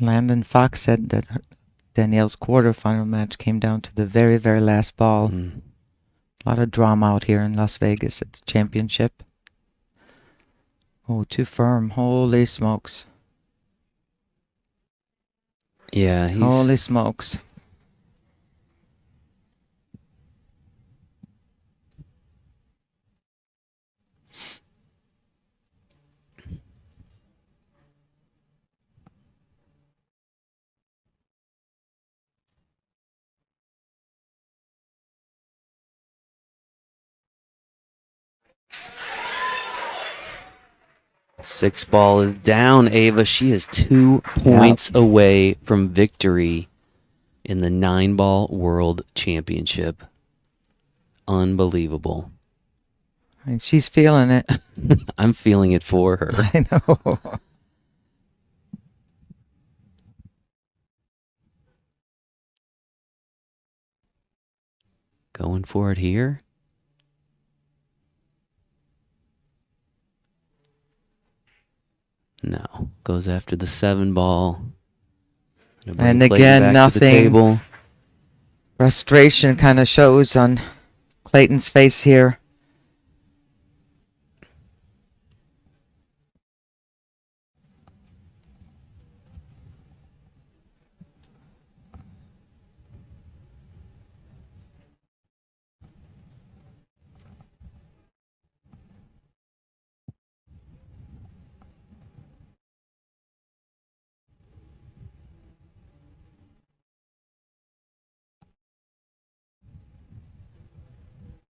Speaker 2: Landon Fox said that Danielle's quarterfinal match came down to the very, very last ball.
Speaker 1: Mm.
Speaker 2: A lot of drama out here in Las Vegas at the championship. Oh, too firm. Holy smokes.
Speaker 1: Yeah, he's
Speaker 2: Holy smokes.
Speaker 1: Six ball is down, Ava. She is 2 points away from victory in the 9-ball World Championship. Unbelievable.
Speaker 2: And she's feeling it.
Speaker 1: I'm feeling it for her.
Speaker 2: I know.
Speaker 1: Going for it here. No. Goes after the 7 ball.
Speaker 2: And again,
Speaker 1: back
Speaker 2: nothing.
Speaker 1: to the table.
Speaker 2: Frustration kind of shows on Clayton's face here.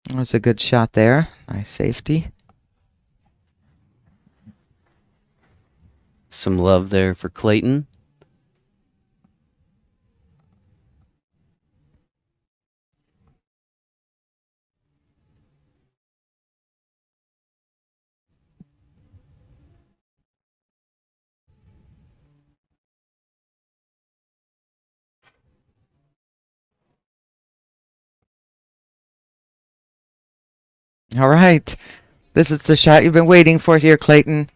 Speaker 2: That was a good shot there. Nice safety.
Speaker 1: Some love there for Clayton.
Speaker 2: All right. This is the shot you've been waiting for here, Clayton.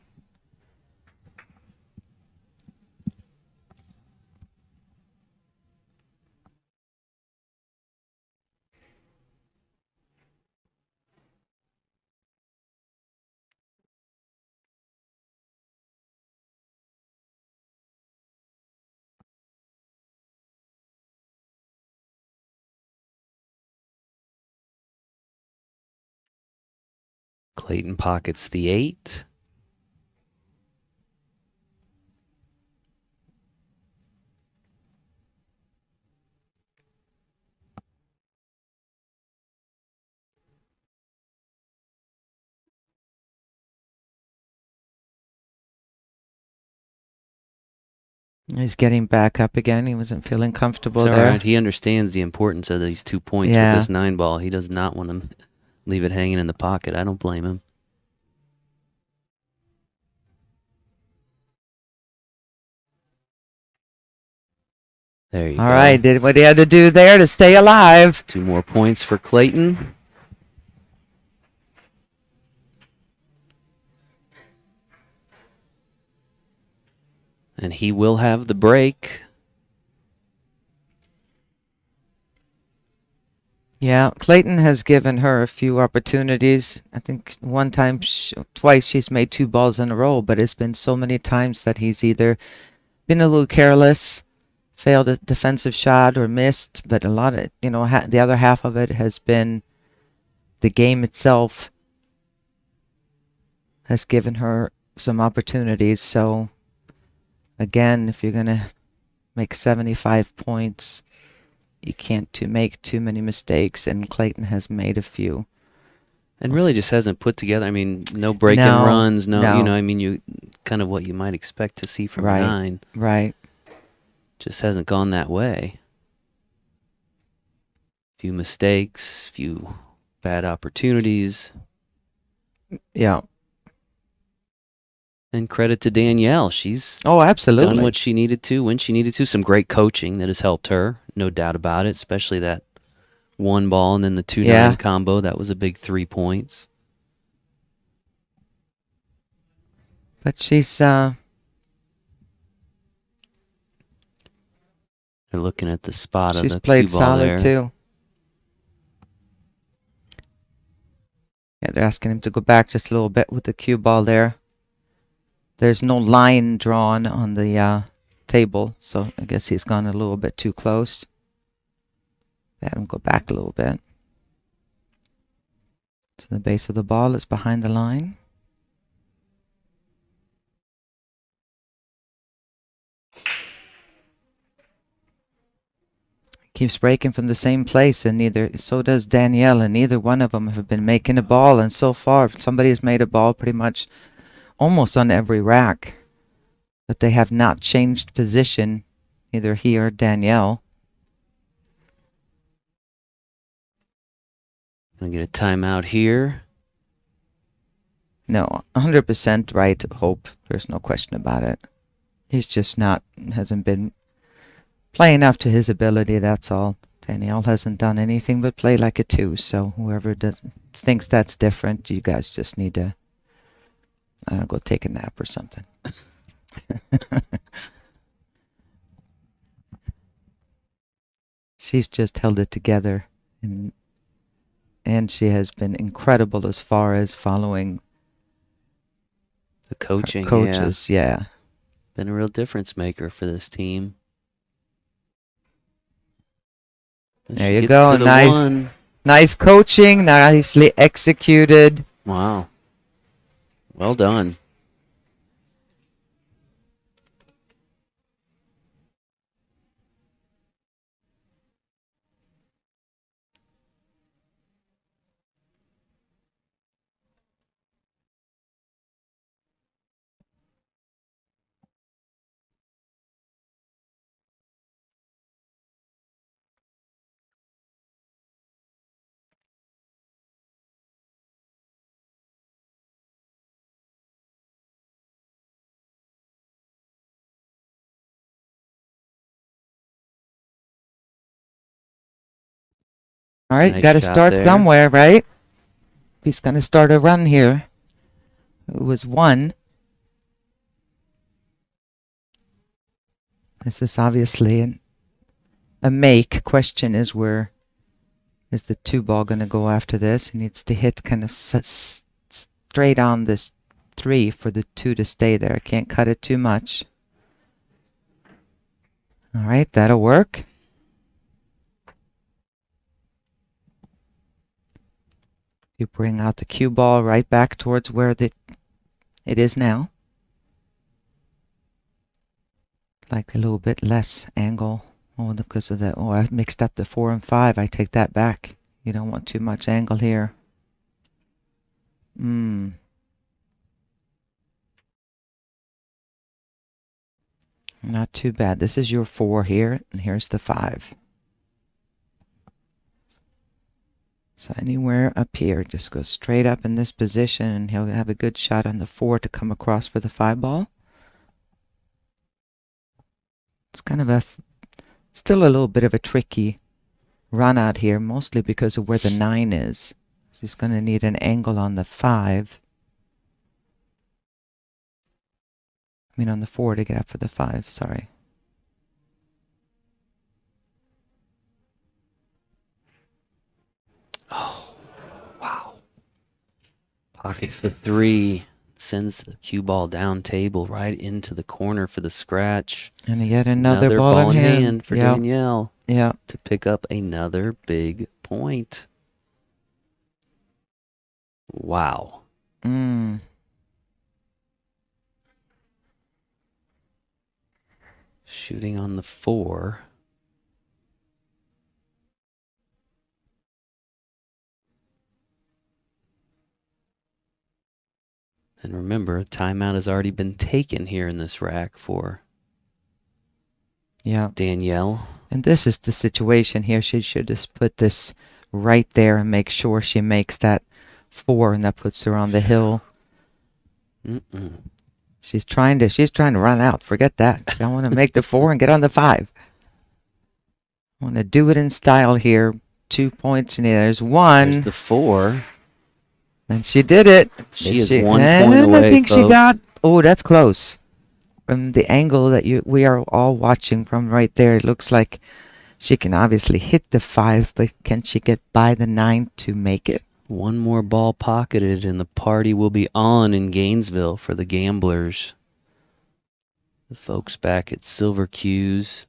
Speaker 1: Clayton pockets the 8.
Speaker 2: He's getting back up again. He wasn't feeling comfortable
Speaker 1: It's
Speaker 2: there.
Speaker 1: all right. He understands the importance of these 2 points
Speaker 2: Yeah.
Speaker 1: with this 9 ball. He does not want to leave it hanging in the pocket. I don't blame him. There you go.
Speaker 2: All right, did what he had to do there to stay alive.
Speaker 1: 2 more points for Clayton. And he will have the break.
Speaker 2: Yeah, Clayton has given her a few opportunities. I think twice she's made 2 balls in a row, but it's been so many times that he's either been a little careless, failed a defensive shot, or missed. But a lot of, the other half of it has been the game itself has given her some opportunities. So, again, if you're going to make 75 points, you can't make too many mistakes, and Clayton has made a few.
Speaker 1: And really just hasn't put together, no break-in
Speaker 2: No,
Speaker 1: runs,
Speaker 2: no.
Speaker 1: you kind of what you might expect to see from
Speaker 2: Right.
Speaker 1: a 9.
Speaker 2: Right.
Speaker 1: Just hasn't gone that way. Few mistakes, few bad opportunities.
Speaker 2: Yeah.
Speaker 1: And credit to Danielle. She's
Speaker 2: Oh, absolutely.
Speaker 1: done what she needed to when she needed to. Some great coaching that has helped her, no doubt about it, especially that 1 ball and then the 2-9
Speaker 2: Yeah.
Speaker 1: combo. That was a big 3 points.
Speaker 2: But she's
Speaker 1: They're looking at the spot of
Speaker 2: she's
Speaker 1: the
Speaker 2: played
Speaker 1: cue ball
Speaker 2: solid
Speaker 1: there.
Speaker 2: too. Yeah, they're asking him to go back just a little bit with the cue ball there. There's no line drawn on the table, so I guess he's gone a little bit too close. Let him go back a little bit. So the base of the ball is behind the line. Keeps breaking from the same place, and so does Danielle, and neither one of them have been making a ball. And so far, somebody's made a ball pretty much almost on every rack, but they have not changed position, either he or Danielle.
Speaker 1: Gonna get a timeout here.
Speaker 2: No, 100% right, Hope. There's no question about it. He's just hasn't been playing up to his ability, that's all. Danielle hasn't done anything but play like a 2, so whoever thinks that's different, you guys just need to, I don't know, go take a nap or something. She's just held it together, and she has been incredible as far as following
Speaker 1: The coaching,
Speaker 2: coaches. Yeah.
Speaker 1: Been a real difference maker for this team. And
Speaker 2: There
Speaker 1: she
Speaker 2: you
Speaker 1: gets
Speaker 2: go.
Speaker 1: to the
Speaker 2: Nice,
Speaker 1: one.
Speaker 2: nice coaching. Nicely executed.
Speaker 1: Wow. Well done.
Speaker 2: All right,
Speaker 1: Nice
Speaker 2: got to
Speaker 1: shot
Speaker 2: start
Speaker 1: there.
Speaker 2: somewhere, right? He's going to start a run here. It was 1. This is obviously a make. Question is, where is the 2 ball going to go after this? He needs to hit kind of straight on this 3 for the 2 to stay there. Can't cut it too much. All right, that'll work. You bring out the cue ball right back towards where it is now. Like a little bit less angle. Oh, because of that. Oh, I mixed up the 4 and 5. I take that back. You don't want too much angle here. Not too bad. This is your 4 here, and here's the 5. So anywhere up here, just go straight up in this position, and he'll have a good shot on the 4 to come across for the 5 ball. It's kind of still a little bit of a tricky run out here, mostly because of where the 9 is. So he's going to need an angle on the 5. I mean on the 4 to get up for the 5, sorry.
Speaker 1: Oh, wow. Pockets the 3. Sends the cue ball down table right into the corner for the scratch.
Speaker 2: And yet another ball in hand
Speaker 1: for Danielle.
Speaker 2: Yeah.
Speaker 1: To pick up another big point. Wow. Shooting on the 4. And remember, timeout has already been taken here in this rack for Danielle.
Speaker 2: And this is the situation here. She should just put this right there and make sure she makes that 4, and that puts her on the hill. She's trying to run out. Forget that. I want to make the 4 and get on the 5. I want to do it in style here. 2 points, and there's 1.
Speaker 1: There's the 4.
Speaker 2: And she did it.
Speaker 1: She is 1 point away,
Speaker 2: I think
Speaker 1: folks.
Speaker 2: she got. Oh, that's close. From the angle that we are all watching from right there, it looks like she can obviously hit the 5, but can she get by the 9 to make it?
Speaker 1: 1 more ball pocketed, and the party will be on in Gainesville for the Gamblers. The folks back at Silver Cues.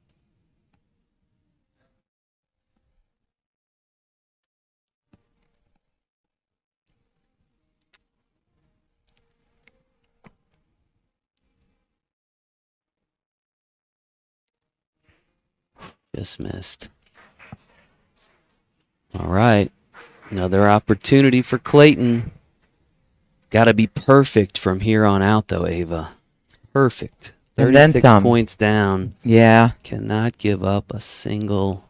Speaker 1: Just missed. All right. Another opportunity for Clayton. Got to be perfect from here on out, though, Ava. Perfect. 36 points down.
Speaker 2: Yeah.
Speaker 1: Cannot give up a single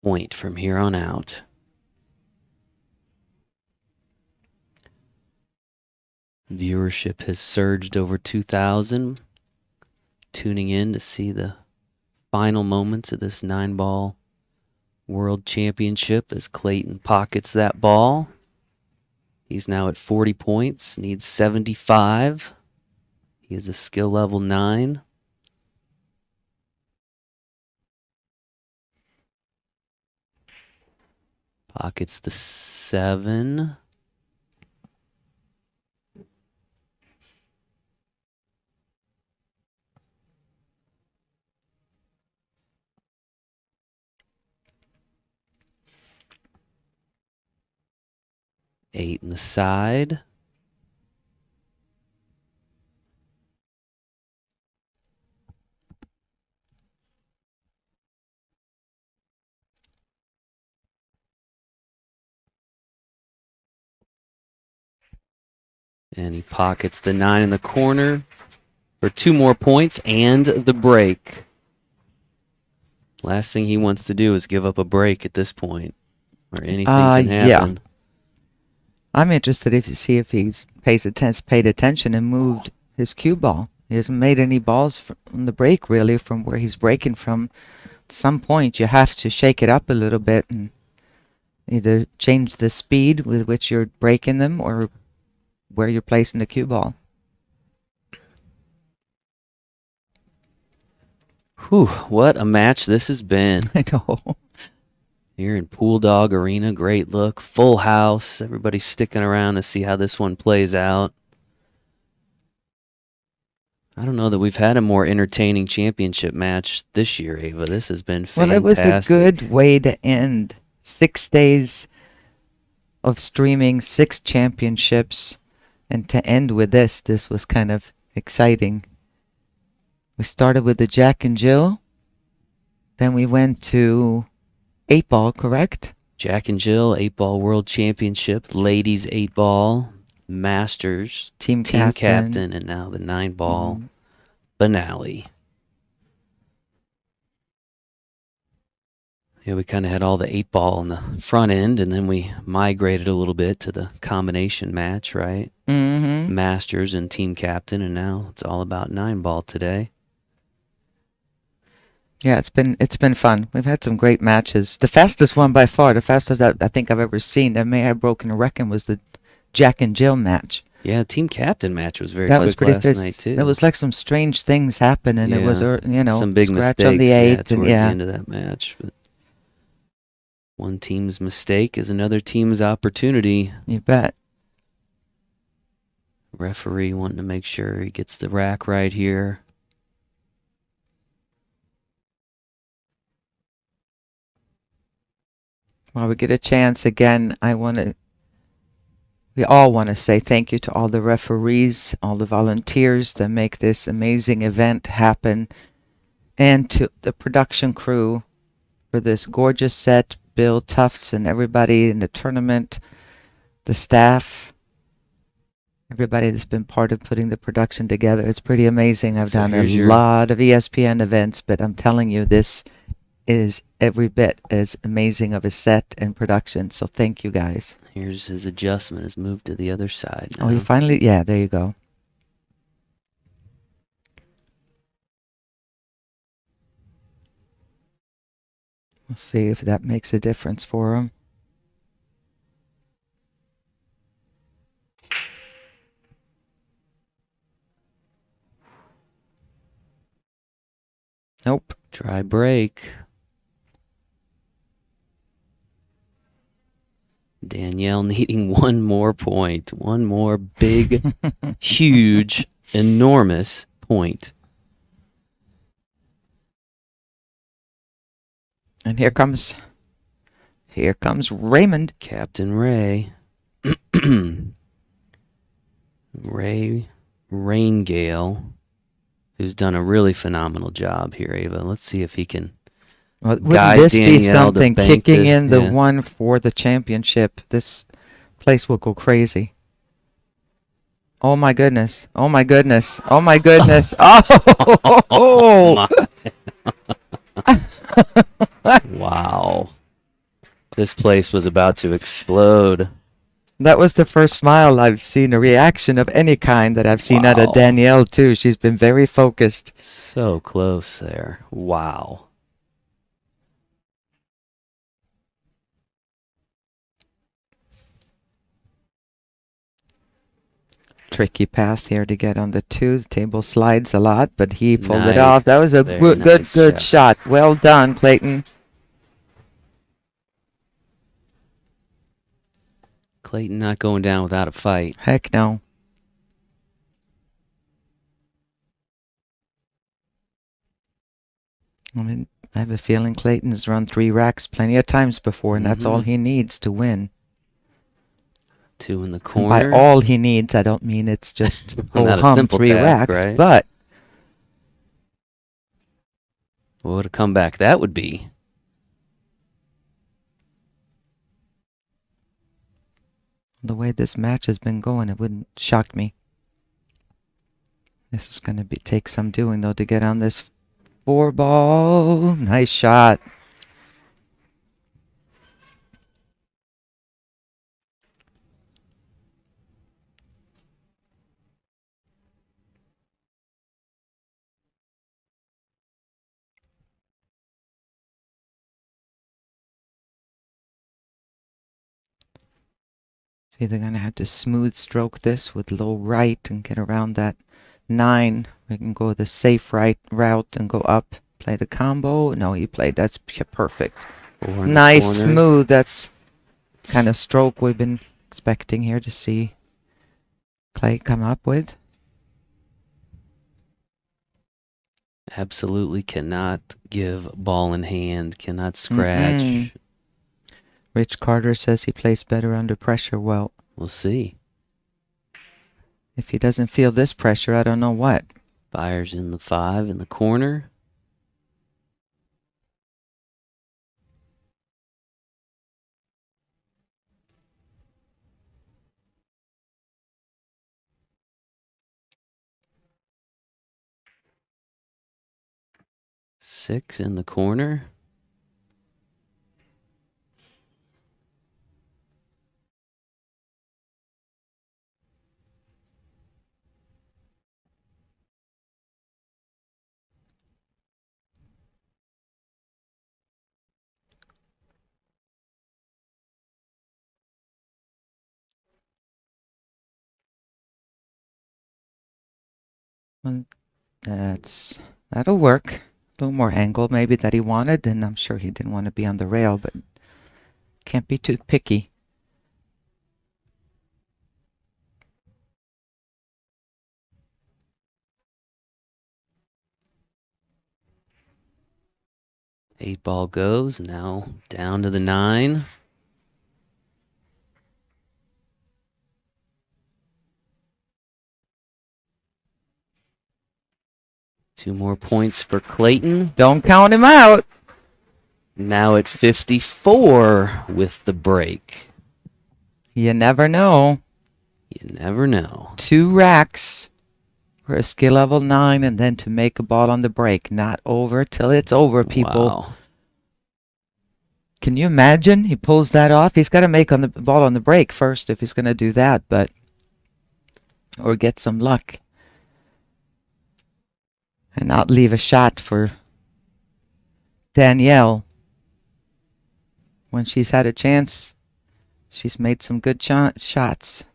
Speaker 1: point from here on out. Viewership has surged over 2,000. Tuning in to see the final moments of this 9-ball World Championship as Clayton pockets that ball. He's now at 40 points, needs 75. He is a skill level 9. Pockets the 7. Eight in the side. And he pockets the 9 in the corner for 2 more points and the break. Last thing he wants to do is give up a break at this point, or anything can happen.
Speaker 2: Yeah. I'm interested to see if he's paid attention and moved his cue ball. He hasn't made any balls from the break, really, from where he's breaking from. At some point, you have to shake it up a little bit and either change the speed with which you're breaking them or where you're placing the cue ball.
Speaker 1: Whew, what a match this has been.
Speaker 2: I know.
Speaker 1: Here in Pool Dog Arena, great look, full house. Everybody's sticking around to see how this one plays out. I don't know that we've had a more entertaining championship match this year, Ava. This has been fantastic.
Speaker 2: Well, it was a good way to end 6 days of streaming, 6 championships, and to end with this was kind of exciting. We started with the Jack and Jill, then we went to 8-ball, correct?
Speaker 1: Jack and Jill, 8-ball World Championship, Ladies 8-ball, Masters,
Speaker 2: Team Captain,
Speaker 1: and now the 9-ball finale. Yeah, we kind of had all the 8-ball on the front end, and then we migrated a little bit to the combination match, right?
Speaker 2: Mm-hmm.
Speaker 1: Masters and Team Captain, and now it's all about 9-ball today.
Speaker 2: Yeah, it's been fun. We've had some great matches. The fastest one by far, the fastest I think I've ever seen that may have broken a record, was the Jack and Jill match.
Speaker 1: Yeah, Team Captain match was very
Speaker 2: That
Speaker 1: quick
Speaker 2: was pretty
Speaker 1: last
Speaker 2: fast.
Speaker 1: night too.
Speaker 2: There was like some strange things happening.
Speaker 1: Yeah,
Speaker 2: It was,
Speaker 1: some big
Speaker 2: scratch
Speaker 1: mistakes
Speaker 2: on the 8,
Speaker 1: towards
Speaker 2: and
Speaker 1: the end of that match. But one team's mistake is another team's opportunity.
Speaker 2: You bet.
Speaker 1: Referee wanting to make sure he gets the rack right here.
Speaker 2: While we get a chance again, we all want to say thank you to all the referees, all the volunteers that make this amazing event happen, and to the production crew for this gorgeous set, Bill Tufts and everybody in the tournament, the staff, everybody that's been part of putting the production together. It's pretty amazing. I've done a lot of ESPN events, but I'm telling you, this is every bit as amazing of a set and production. So thank you, guys.
Speaker 1: Here's his adjustment. Has moved to the other side now.
Speaker 2: Oh, you finally, yeah, there you go. We'll see if that makes a difference for him. Nope.
Speaker 1: Try break. Danielle needing one more point. One more big, huge, enormous point.
Speaker 2: And here comes Raymond.
Speaker 1: Captain Ray. Ray Raingale, who's done a really phenomenal job here, Ava. Let's see if he can
Speaker 2: Wouldn't
Speaker 1: guide
Speaker 2: this be
Speaker 1: Danielle to
Speaker 2: something?
Speaker 1: bank
Speaker 2: Kicking
Speaker 1: the-
Speaker 2: in the
Speaker 1: yeah.
Speaker 2: one for the championship. This place will go crazy. Oh my goodness. Oh my goodness. Oh my goodness. Oh!
Speaker 1: Wow. This place was about to explode.
Speaker 2: That was the first smile I've seen, a reaction of any kind that I've seen out of
Speaker 1: Wow.
Speaker 2: Danielle, too. She's been very focused.
Speaker 1: So close there. Wow.
Speaker 2: Tricky path here to get on the 2. The table slides a lot, but he pulled it
Speaker 1: Nice.
Speaker 2: off. That was a
Speaker 1: Very
Speaker 2: good
Speaker 1: nice
Speaker 2: shot. Well done, Clayton.
Speaker 1: Clayton not going down without a fight.
Speaker 2: Heck no. I mean, I have a feeling Clayton has run 3 racks plenty of times before, and that's all he needs to win.
Speaker 1: 2 in the
Speaker 2: And
Speaker 1: corner.
Speaker 2: by all he needs, I don't mean it's just
Speaker 1: Not a
Speaker 2: hum
Speaker 1: simple
Speaker 2: 3
Speaker 1: task,
Speaker 2: racks,
Speaker 1: right?
Speaker 2: but
Speaker 1: What a comeback that would be.
Speaker 2: the way this match has been going, it wouldn't shock me. This is going to take some doing, though, to get on this 4 ball. Nice shot. It's either going to have to smooth stroke this with low right and get around that 9. We can go the safe right route and go up. Play the combo. No, he played. That's perfect.
Speaker 1: 4 in the
Speaker 2: Nice,
Speaker 1: corner.
Speaker 2: smooth. That's kind of stroke we've been expecting here to see Clay come up with.
Speaker 1: Absolutely cannot give ball in hand. Cannot scratch.
Speaker 2: Rich Carter says he plays better under pressure. Well,
Speaker 1: We'll see.
Speaker 2: if he doesn't feel this pressure, I don't know what.
Speaker 1: Fires in the 5 in the corner. Six in the corner.
Speaker 2: Well, that'll work. A little more angle maybe that he wanted, and I'm sure he didn't want to be on the rail, but can't be too picky.
Speaker 1: Eight ball goes. Now down to the 9. Two more points for Clayton.
Speaker 2: Don't count him out.
Speaker 1: Now at 54 with the break.
Speaker 2: You never know.
Speaker 1: You never know.
Speaker 2: 2 racks for a skill level 9, and then to make a ball on the break. Not over till it's over, people.
Speaker 1: Wow.
Speaker 2: Can you imagine? He pulls that off. He's got to make on the ball on the break first if he's going to do that, but or get some luck and not leave a shot for Danielle. When she's had a chance, she's made some good shots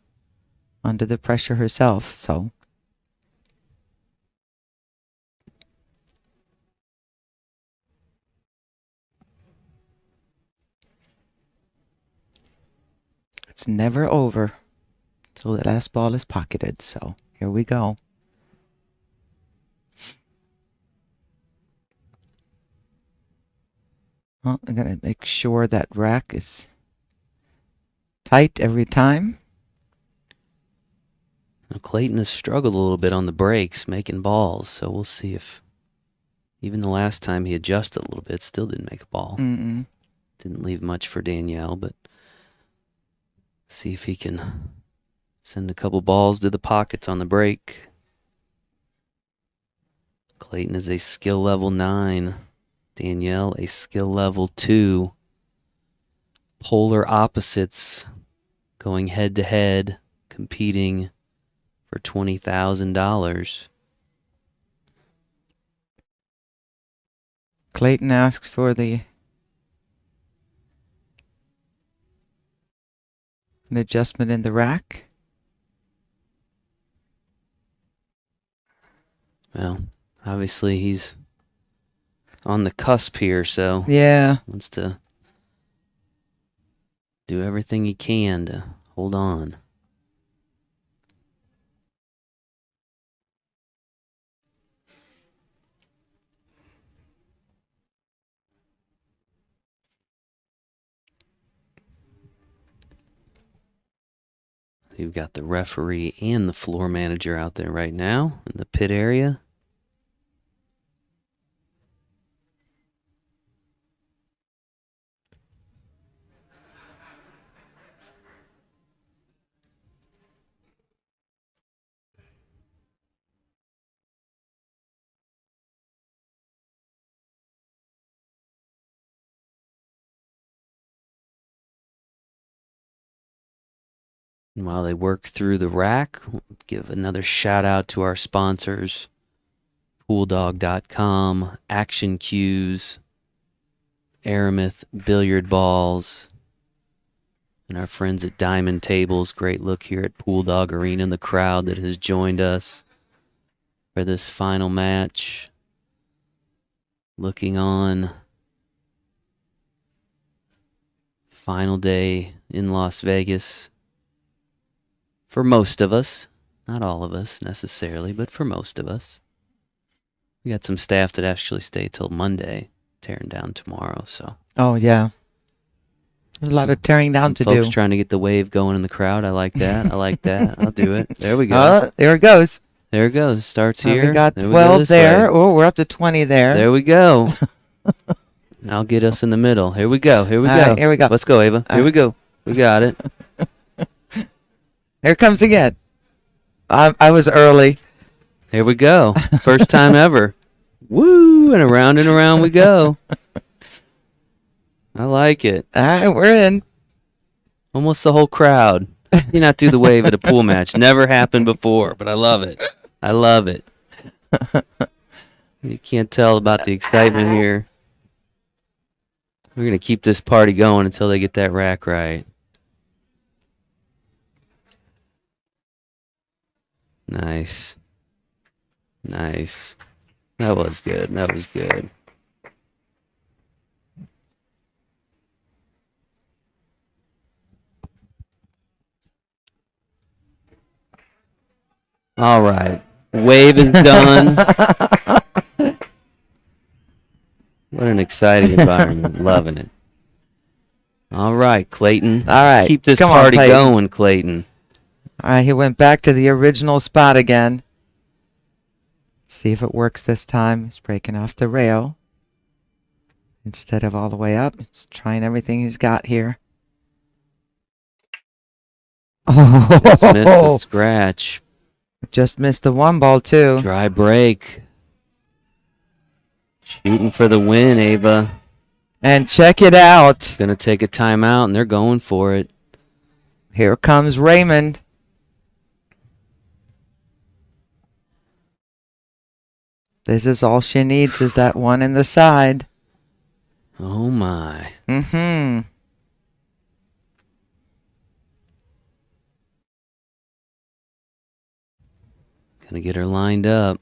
Speaker 2: under the pressure herself. So it's never over till the last ball is pocketed. So here we go. Well, I'm going to make sure that rack is tight every time.
Speaker 1: Now Clayton has struggled a little bit on the breaks, making balls. So we'll see if even the last time he adjusted a little bit, still didn't make a ball. Didn't leave much for Danielle, but see if he can send a couple balls to the pockets on the break. Clayton is a skill level 9. Danielle, a skill level 2. Polar opposites going head to head, competing for $20,000.
Speaker 2: Clayton asks for an adjustment in the rack.
Speaker 1: Well, obviously he's on the cusp here, so
Speaker 2: Yeah.
Speaker 1: wants to do everything he can to hold on. You've got the referee and the floor manager out there right now in the pit area. And while they work through the rack, we'll give another shout out to our sponsors, PoolDog.com, Action Cues, Aramith Billiard Balls, and our friends at Diamond Tables. Great look here at Pool Dog Arena and the crowd that has joined us for this final match. Looking on. Final day in Las Vegas. For most of us. Not all of us necessarily, but for most of us. We got some staff that actually stay till Monday, tearing down tomorrow, so.
Speaker 2: Oh, yeah. There's a lot of tearing down to
Speaker 1: Folks
Speaker 2: do.
Speaker 1: trying to get the wave going in the crowd. I like that. I like that. I'll do it. There we go.
Speaker 2: There it goes.
Speaker 1: There it goes. Starts here.
Speaker 2: We got
Speaker 1: Then
Speaker 2: 12
Speaker 1: this
Speaker 2: there.
Speaker 1: way.
Speaker 2: Oh, we're up to 20 there.
Speaker 1: There we go. I'll get us in the middle. Here we go. Here we
Speaker 2: All
Speaker 1: go.
Speaker 2: right, here we go.
Speaker 1: Let's go, Ava. Here we go. We got it.
Speaker 2: Here it comes again. I was early.
Speaker 1: Here we go. First time ever. Woo! And around we go. I like it.
Speaker 2: All right, we're in.
Speaker 1: Almost the whole crowd. You not do the wave at a pool match. Never happened before, but I love it. I love it. You can't tell about the excitement here. We're going to keep this party going until they get that rack right. Nice. Nice. That was good. That was good. All right. Wave is done. What an exciting environment. Loving it. All right, Clayton.
Speaker 2: All right.
Speaker 1: Keep this
Speaker 2: Come on,
Speaker 1: party
Speaker 2: Clayton.
Speaker 1: going, Clayton.
Speaker 2: All right, he went back to the original spot again. Let's see if it works this time. He's breaking off the rail. Instead of all the way up, he's trying everything he's got here.
Speaker 1: Just missed the scratch.
Speaker 2: Just missed the one ball, too.
Speaker 1: Dry break. Shooting for the win, Ava.
Speaker 2: And check it out.
Speaker 1: Gonna take a timeout, and they're going for it.
Speaker 2: Here comes Raymond. This is all she needs is that one in the side.
Speaker 1: Oh, my.
Speaker 2: Mm-hmm.
Speaker 1: Gonna get her lined up.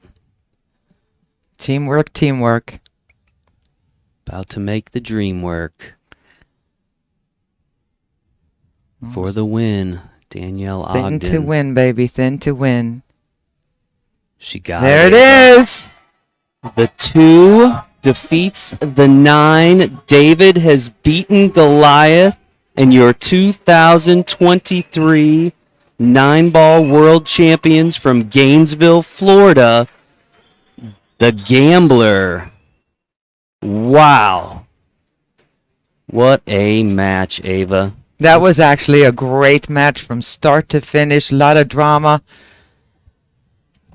Speaker 2: Teamwork, teamwork.
Speaker 1: About to make the dream work. For the win, Danielle Ogden.
Speaker 2: Thin to win, baby. Thin to win.
Speaker 1: She got
Speaker 2: There
Speaker 1: it.
Speaker 2: it is.
Speaker 1: The 2 defeats the 9. David has beaten Goliath, and your 2023 9-ball world champions from Gainesville, Florida, the Gambler. Wow. What a match, Ava.
Speaker 2: That was actually a great match from start to finish. A lot of drama.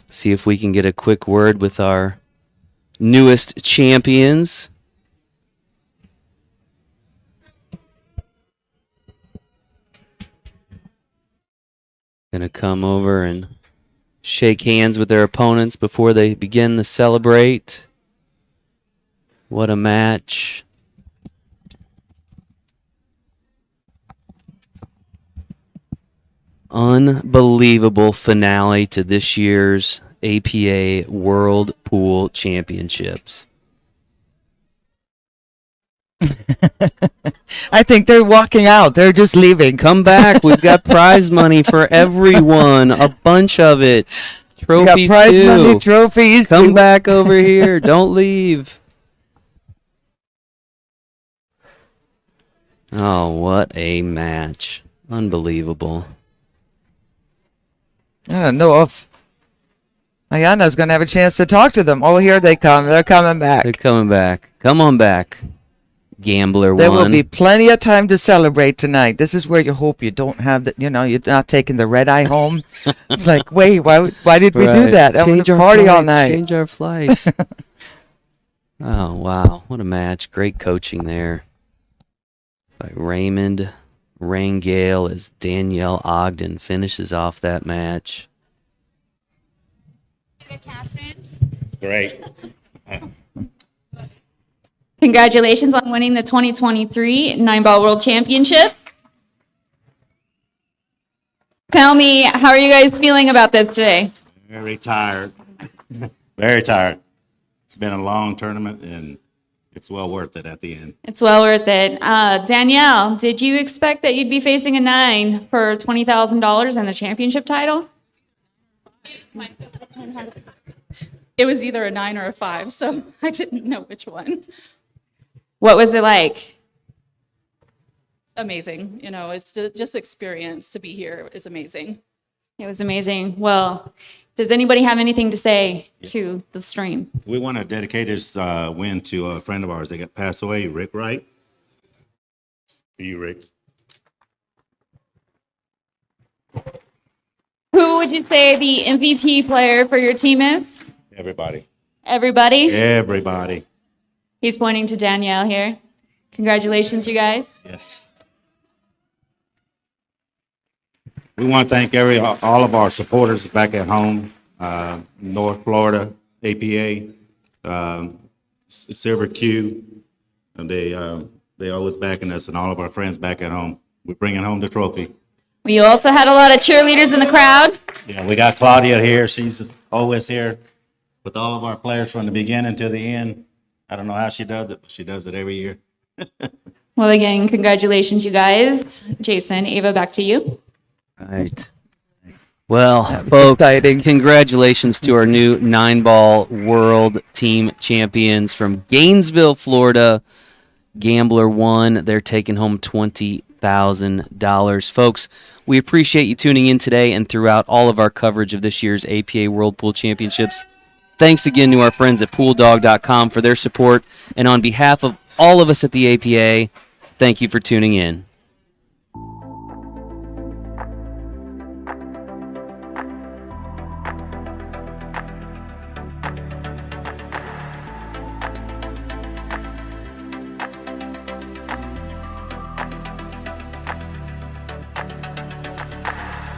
Speaker 1: See if we can get a quick word with our newest champions. Gonna come over and shake hands with their opponents before they begin to celebrate. What a match. Unbelievable finale to this year's APA World Pool Championships.
Speaker 2: I think they're walking out. They're just leaving.
Speaker 1: Come back. We've got prize money for everyone. A bunch of it.
Speaker 2: We
Speaker 1: Trophies
Speaker 2: got prize
Speaker 1: too.
Speaker 2: money, trophies.
Speaker 1: Come back over here. Don't leave. Oh, what a match. Unbelievable.
Speaker 2: I don't know if Ayana's going to have a chance to talk to them. Oh, here they come. They're coming back.
Speaker 1: They're coming back. Come on back. Gambler
Speaker 2: There
Speaker 1: one.
Speaker 2: will be plenty of time to celebrate tonight. This is where you hope you don't have the, you're not taking the red eye home. It's like, wait, why did we do
Speaker 1: Right.
Speaker 2: that? I want
Speaker 1: Change
Speaker 2: to
Speaker 1: our
Speaker 2: party all
Speaker 1: flights,
Speaker 2: night.
Speaker 1: Change our flights. Oh, wow. What a match. Great coaching there by Raymond Rangale as Danielle Ogden finishes off that match.
Speaker 3: Great.
Speaker 4: Congratulations on winning the 2023 Nine-Ball World Championships. Tell me, how are you guys feeling about this today?
Speaker 3: Very tired. Very tired. It's been a long tournament, and it's well worth it at the end.
Speaker 4: It's well worth it. Danielle, did you expect that you'd be facing a 9 for $20,000 and the championship title?
Speaker 5: It was either a 9 or a 5, so I didn't know which one.
Speaker 4: What was it like?
Speaker 5: Amazing. It's just experience to be here is amazing.
Speaker 4: It was amazing. Well, does anybody have anything to say to the stream?
Speaker 3: We want to dedicate this win to a friend of ours that got passed away, Rick Wright. For you, Rick.
Speaker 4: Who would you say the MVP player for your team is?
Speaker 3: Everybody.
Speaker 4: Everybody?
Speaker 3: Everybody.
Speaker 4: He's pointing to Danielle here. Congratulations, you guys.
Speaker 3: Yes. We want to thank all of our supporters back at home, North Florida, APA, Silver Q. And they always backing us, and all of our friends back at home. We're bringing home the trophy.
Speaker 4: We also had a lot of cheerleaders in the crowd.
Speaker 3: Yeah, we got Claudia here. She's always here with all of our players from the beginning to the end. I don't know how she does it, but she does it every year.
Speaker 4: Well, again, congratulations, you guys. Jason, Ava, back to you.
Speaker 1: Right. Well, folks, congratulations to our new 9-ball world team champions from Gainesville, Florida. Gambler 1. They're taking home $20,000. Folks, we appreciate you tuning in today and throughout all of our coverage of this year's APA World Pool Championships. Thanks again to our friends at PoolDog.com for their support. And on behalf of all of us at the APA, thank you for tuning in.